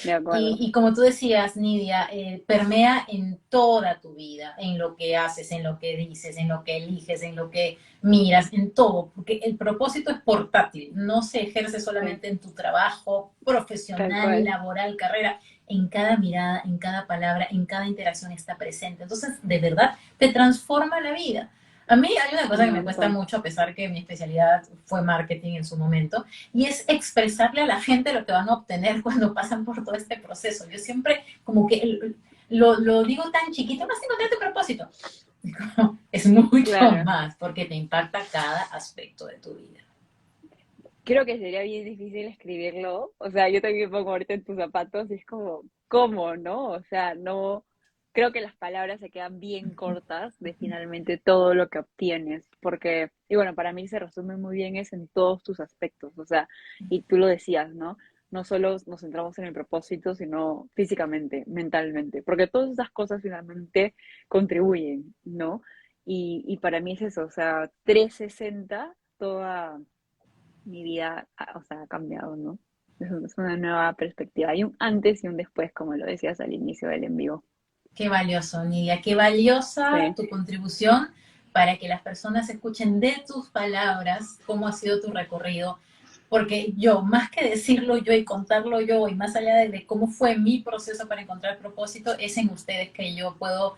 B: De acuerdo.
A: Y como tú decías, Nidia, permea en toda tu vida, en lo que haces, en lo que dices, en lo que eliges, en lo que miras, en todo, porque el propósito es portátil, no se ejerce
B: Sí,
A: solamente en tu trabajo
B: tal
A: profesional,
B: cual.
A: laboral, carrera, en cada mirada, en cada palabra, en cada interacción está presente. Entonces, de verdad, te transforma la vida. A mí hay una cosa
B: Un
A: que me cuesta
B: montón.
A: mucho, a pesar que mi especialidad fue marketing en su momento, y es expresarle a la gente lo que van a obtener cuando pasan por todo este proceso. Yo siempre como que lo digo tan chiquito, vas a encontrar tu propósito. Es mucho
B: Claro.
A: más porque te impacta cada aspecto de tu vida.
B: Creo que sería bien difícil escribirlo. O sea, yo también me pongo ahorita en tus zapatos y es como, ¿cómo, no? O sea, no. Creo que las palabras se quedan bien cortas de finalmente todo lo que obtienes. Porque, y bueno, para mí se resume muy bien es en todos tus aspectos. O sea, y tú lo decías, ¿no? No solo nos centramos en el propósito, sino físicamente, mentalmente. Porque todas esas cosas finalmente contribuyen, ¿no? Y para mí es eso, o sea, 360 toda mi vida, o sea, ha cambiado, ¿no? Es una nueva perspectiva. Hay un antes y un después, como lo decías al inicio del en vivo.
A: Qué valioso, Nidia, qué valiosa
B: Sí,
A: tu contribución para que las personas escuchen de tus palabras cómo ha sido tu recorrido, porque yo, más que decirlo yo y contarlo yo, y más allá de cómo fue mi proceso para encontrar propósito, es en ustedes que yo puedo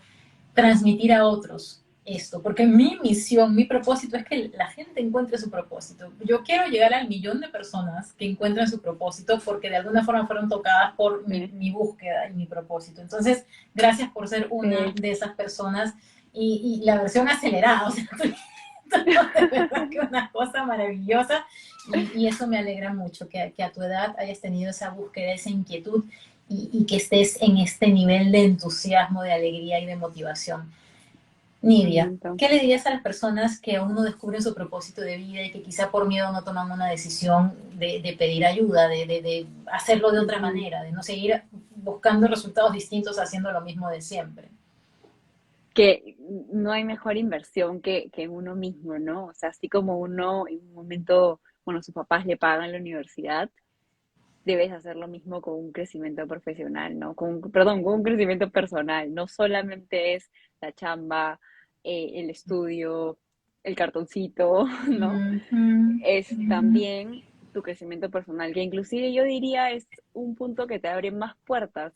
A: transmitir a otros esto, porque mi misión, mi propósito es que la gente encuentre su propósito. Yo quiero llegar al millón de personas que encuentren su propósito porque de alguna forma fueron tocadas por
B: sí,
A: mi búsqueda y mi propósito. Entonces, gracias por ser una
B: sí.
A: de esas personas y la versión acelerada, o sea, de verdad que una cosa maravillosa y eso me alegra mucho, que a tu edad hayas tenido esa búsqueda, esa inquietud y que estés en este nivel de entusiasmo, de alegría y de motivación.
B: Un
A: Nidia,
B: montón.
A: ¿qué le dirías a las personas que aún no descubren su propósito de vida y que quizá por miedo no toman una decisión de pedir ayuda, de hacerlo de otra
B: Ujú.
A: manera, de no seguir buscando resultados distintos haciendo lo mismo de siempre?
B: Que no hay mejor inversión que en uno mismo, ¿no? O sea, así como uno en un momento, bueno, sus papás le pagan la universidad, debes hacer lo mismo con un crecimiento profesional, ¿no? Perdón, con un crecimiento personal. No solamente es la chamba, el estudio, el cartoncito, ¿no?
A: Mm -hmm.
B: Es también tu crecimiento personal, que inclusive yo diría es un punto que te abre más puertas,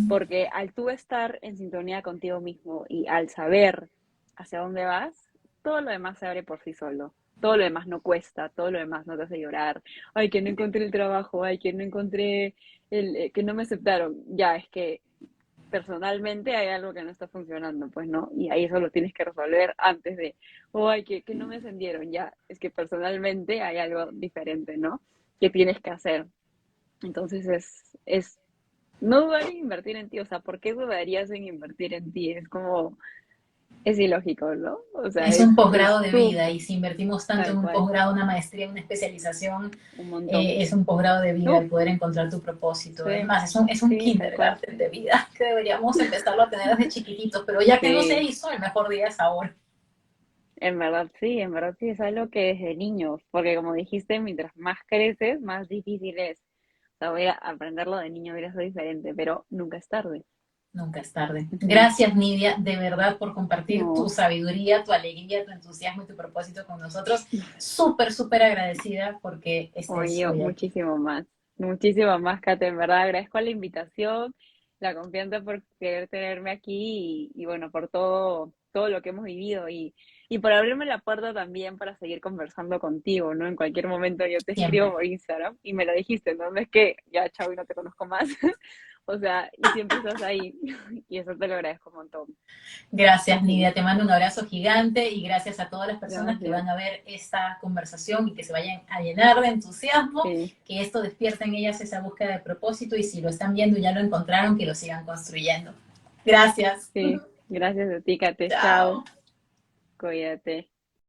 B: porque al tú estar en sintonía contigo mismo y al saber hacia dónde vas, todo lo demás se abre por sí solo. Todo lo demás no cuesta, todo lo demás no te hace llorar. Ay, que no encontré el trabajo, ay, que no encontré que no me aceptaron. Ya, es que personalmente hay algo que no está funcionando, pues no, y ahí eso lo tienes que resolver antes de, oh, ay, que no me ascendieron, ya, es que personalmente hay algo diferente, ¿no? Que tienes que hacer. Entonces no dudar en invertir en ti, o sea, ¿por qué dudarías en invertir en ti? Es como, es ilógico, ¿no? O sea,
A: Es un posgrado
B: es
A: de
B: tú,
A: vida y si invertimos tanto en
B: tal
A: un
B: cual,
A: posgrado, una maestría, una especialización,
B: un montón.
A: es un posgrado de vida
B: Uf,
A: el poder encontrar tu propósito. Es
B: sí,
A: más, es un
B: sí, tal cual.
A: kindergarten de vida que deberíamos empezarlo a tener desde chiquititos, pero ya que no se
B: Sí,
A: hizo, el mejor día es ahora.
B: en verdad sí, es algo que desde niños, porque como dijiste, mientras más creces, más difícil es. O sea, voy a aprenderlo de niño hubiera sido diferente, pero nunca es tarde.
A: Nunca es tarde.
B: Ujú.
A: Gracias, Nidia, de verdad, por compartir tu
B: No,
A: sabiduría, tu alegría, tu entusiasmo y tu propósito con nosotros. Súper, súper agradecida porque estés
B: oye,
A: hoy aquí.
B: muchísimo más, Kate, en verdad agradezco la invitación, la confianza por querer tenerme aquí y bueno, por todo lo que hemos vivido y por abrirme la puerta también para seguir conversando contigo, ¿no? En cualquier momento yo te escribo
A: Siempre.
B: por Instagram y me lo dijiste, ¿no? No es que ya, chao, y no te conozco más, o sea, y siempre estás ahí y eso te lo agradezco un montón.
A: Gracias,
B: Sí,
A: Nidia. Te mando un abrazo gigante y gracias a todas las personas que
B: gracias.
A: van a ver esta conversación y que se vayan a llenar de entusiasmo,
B: Sí,
A: que esto despierte en ellas esa búsqueda de propósito y si lo están viendo y ya lo encontraron, que lo sigan construyendo. Gracias.
B: sí, gracias a ti, Kate, chao,
A: Chao.
B: cuídate.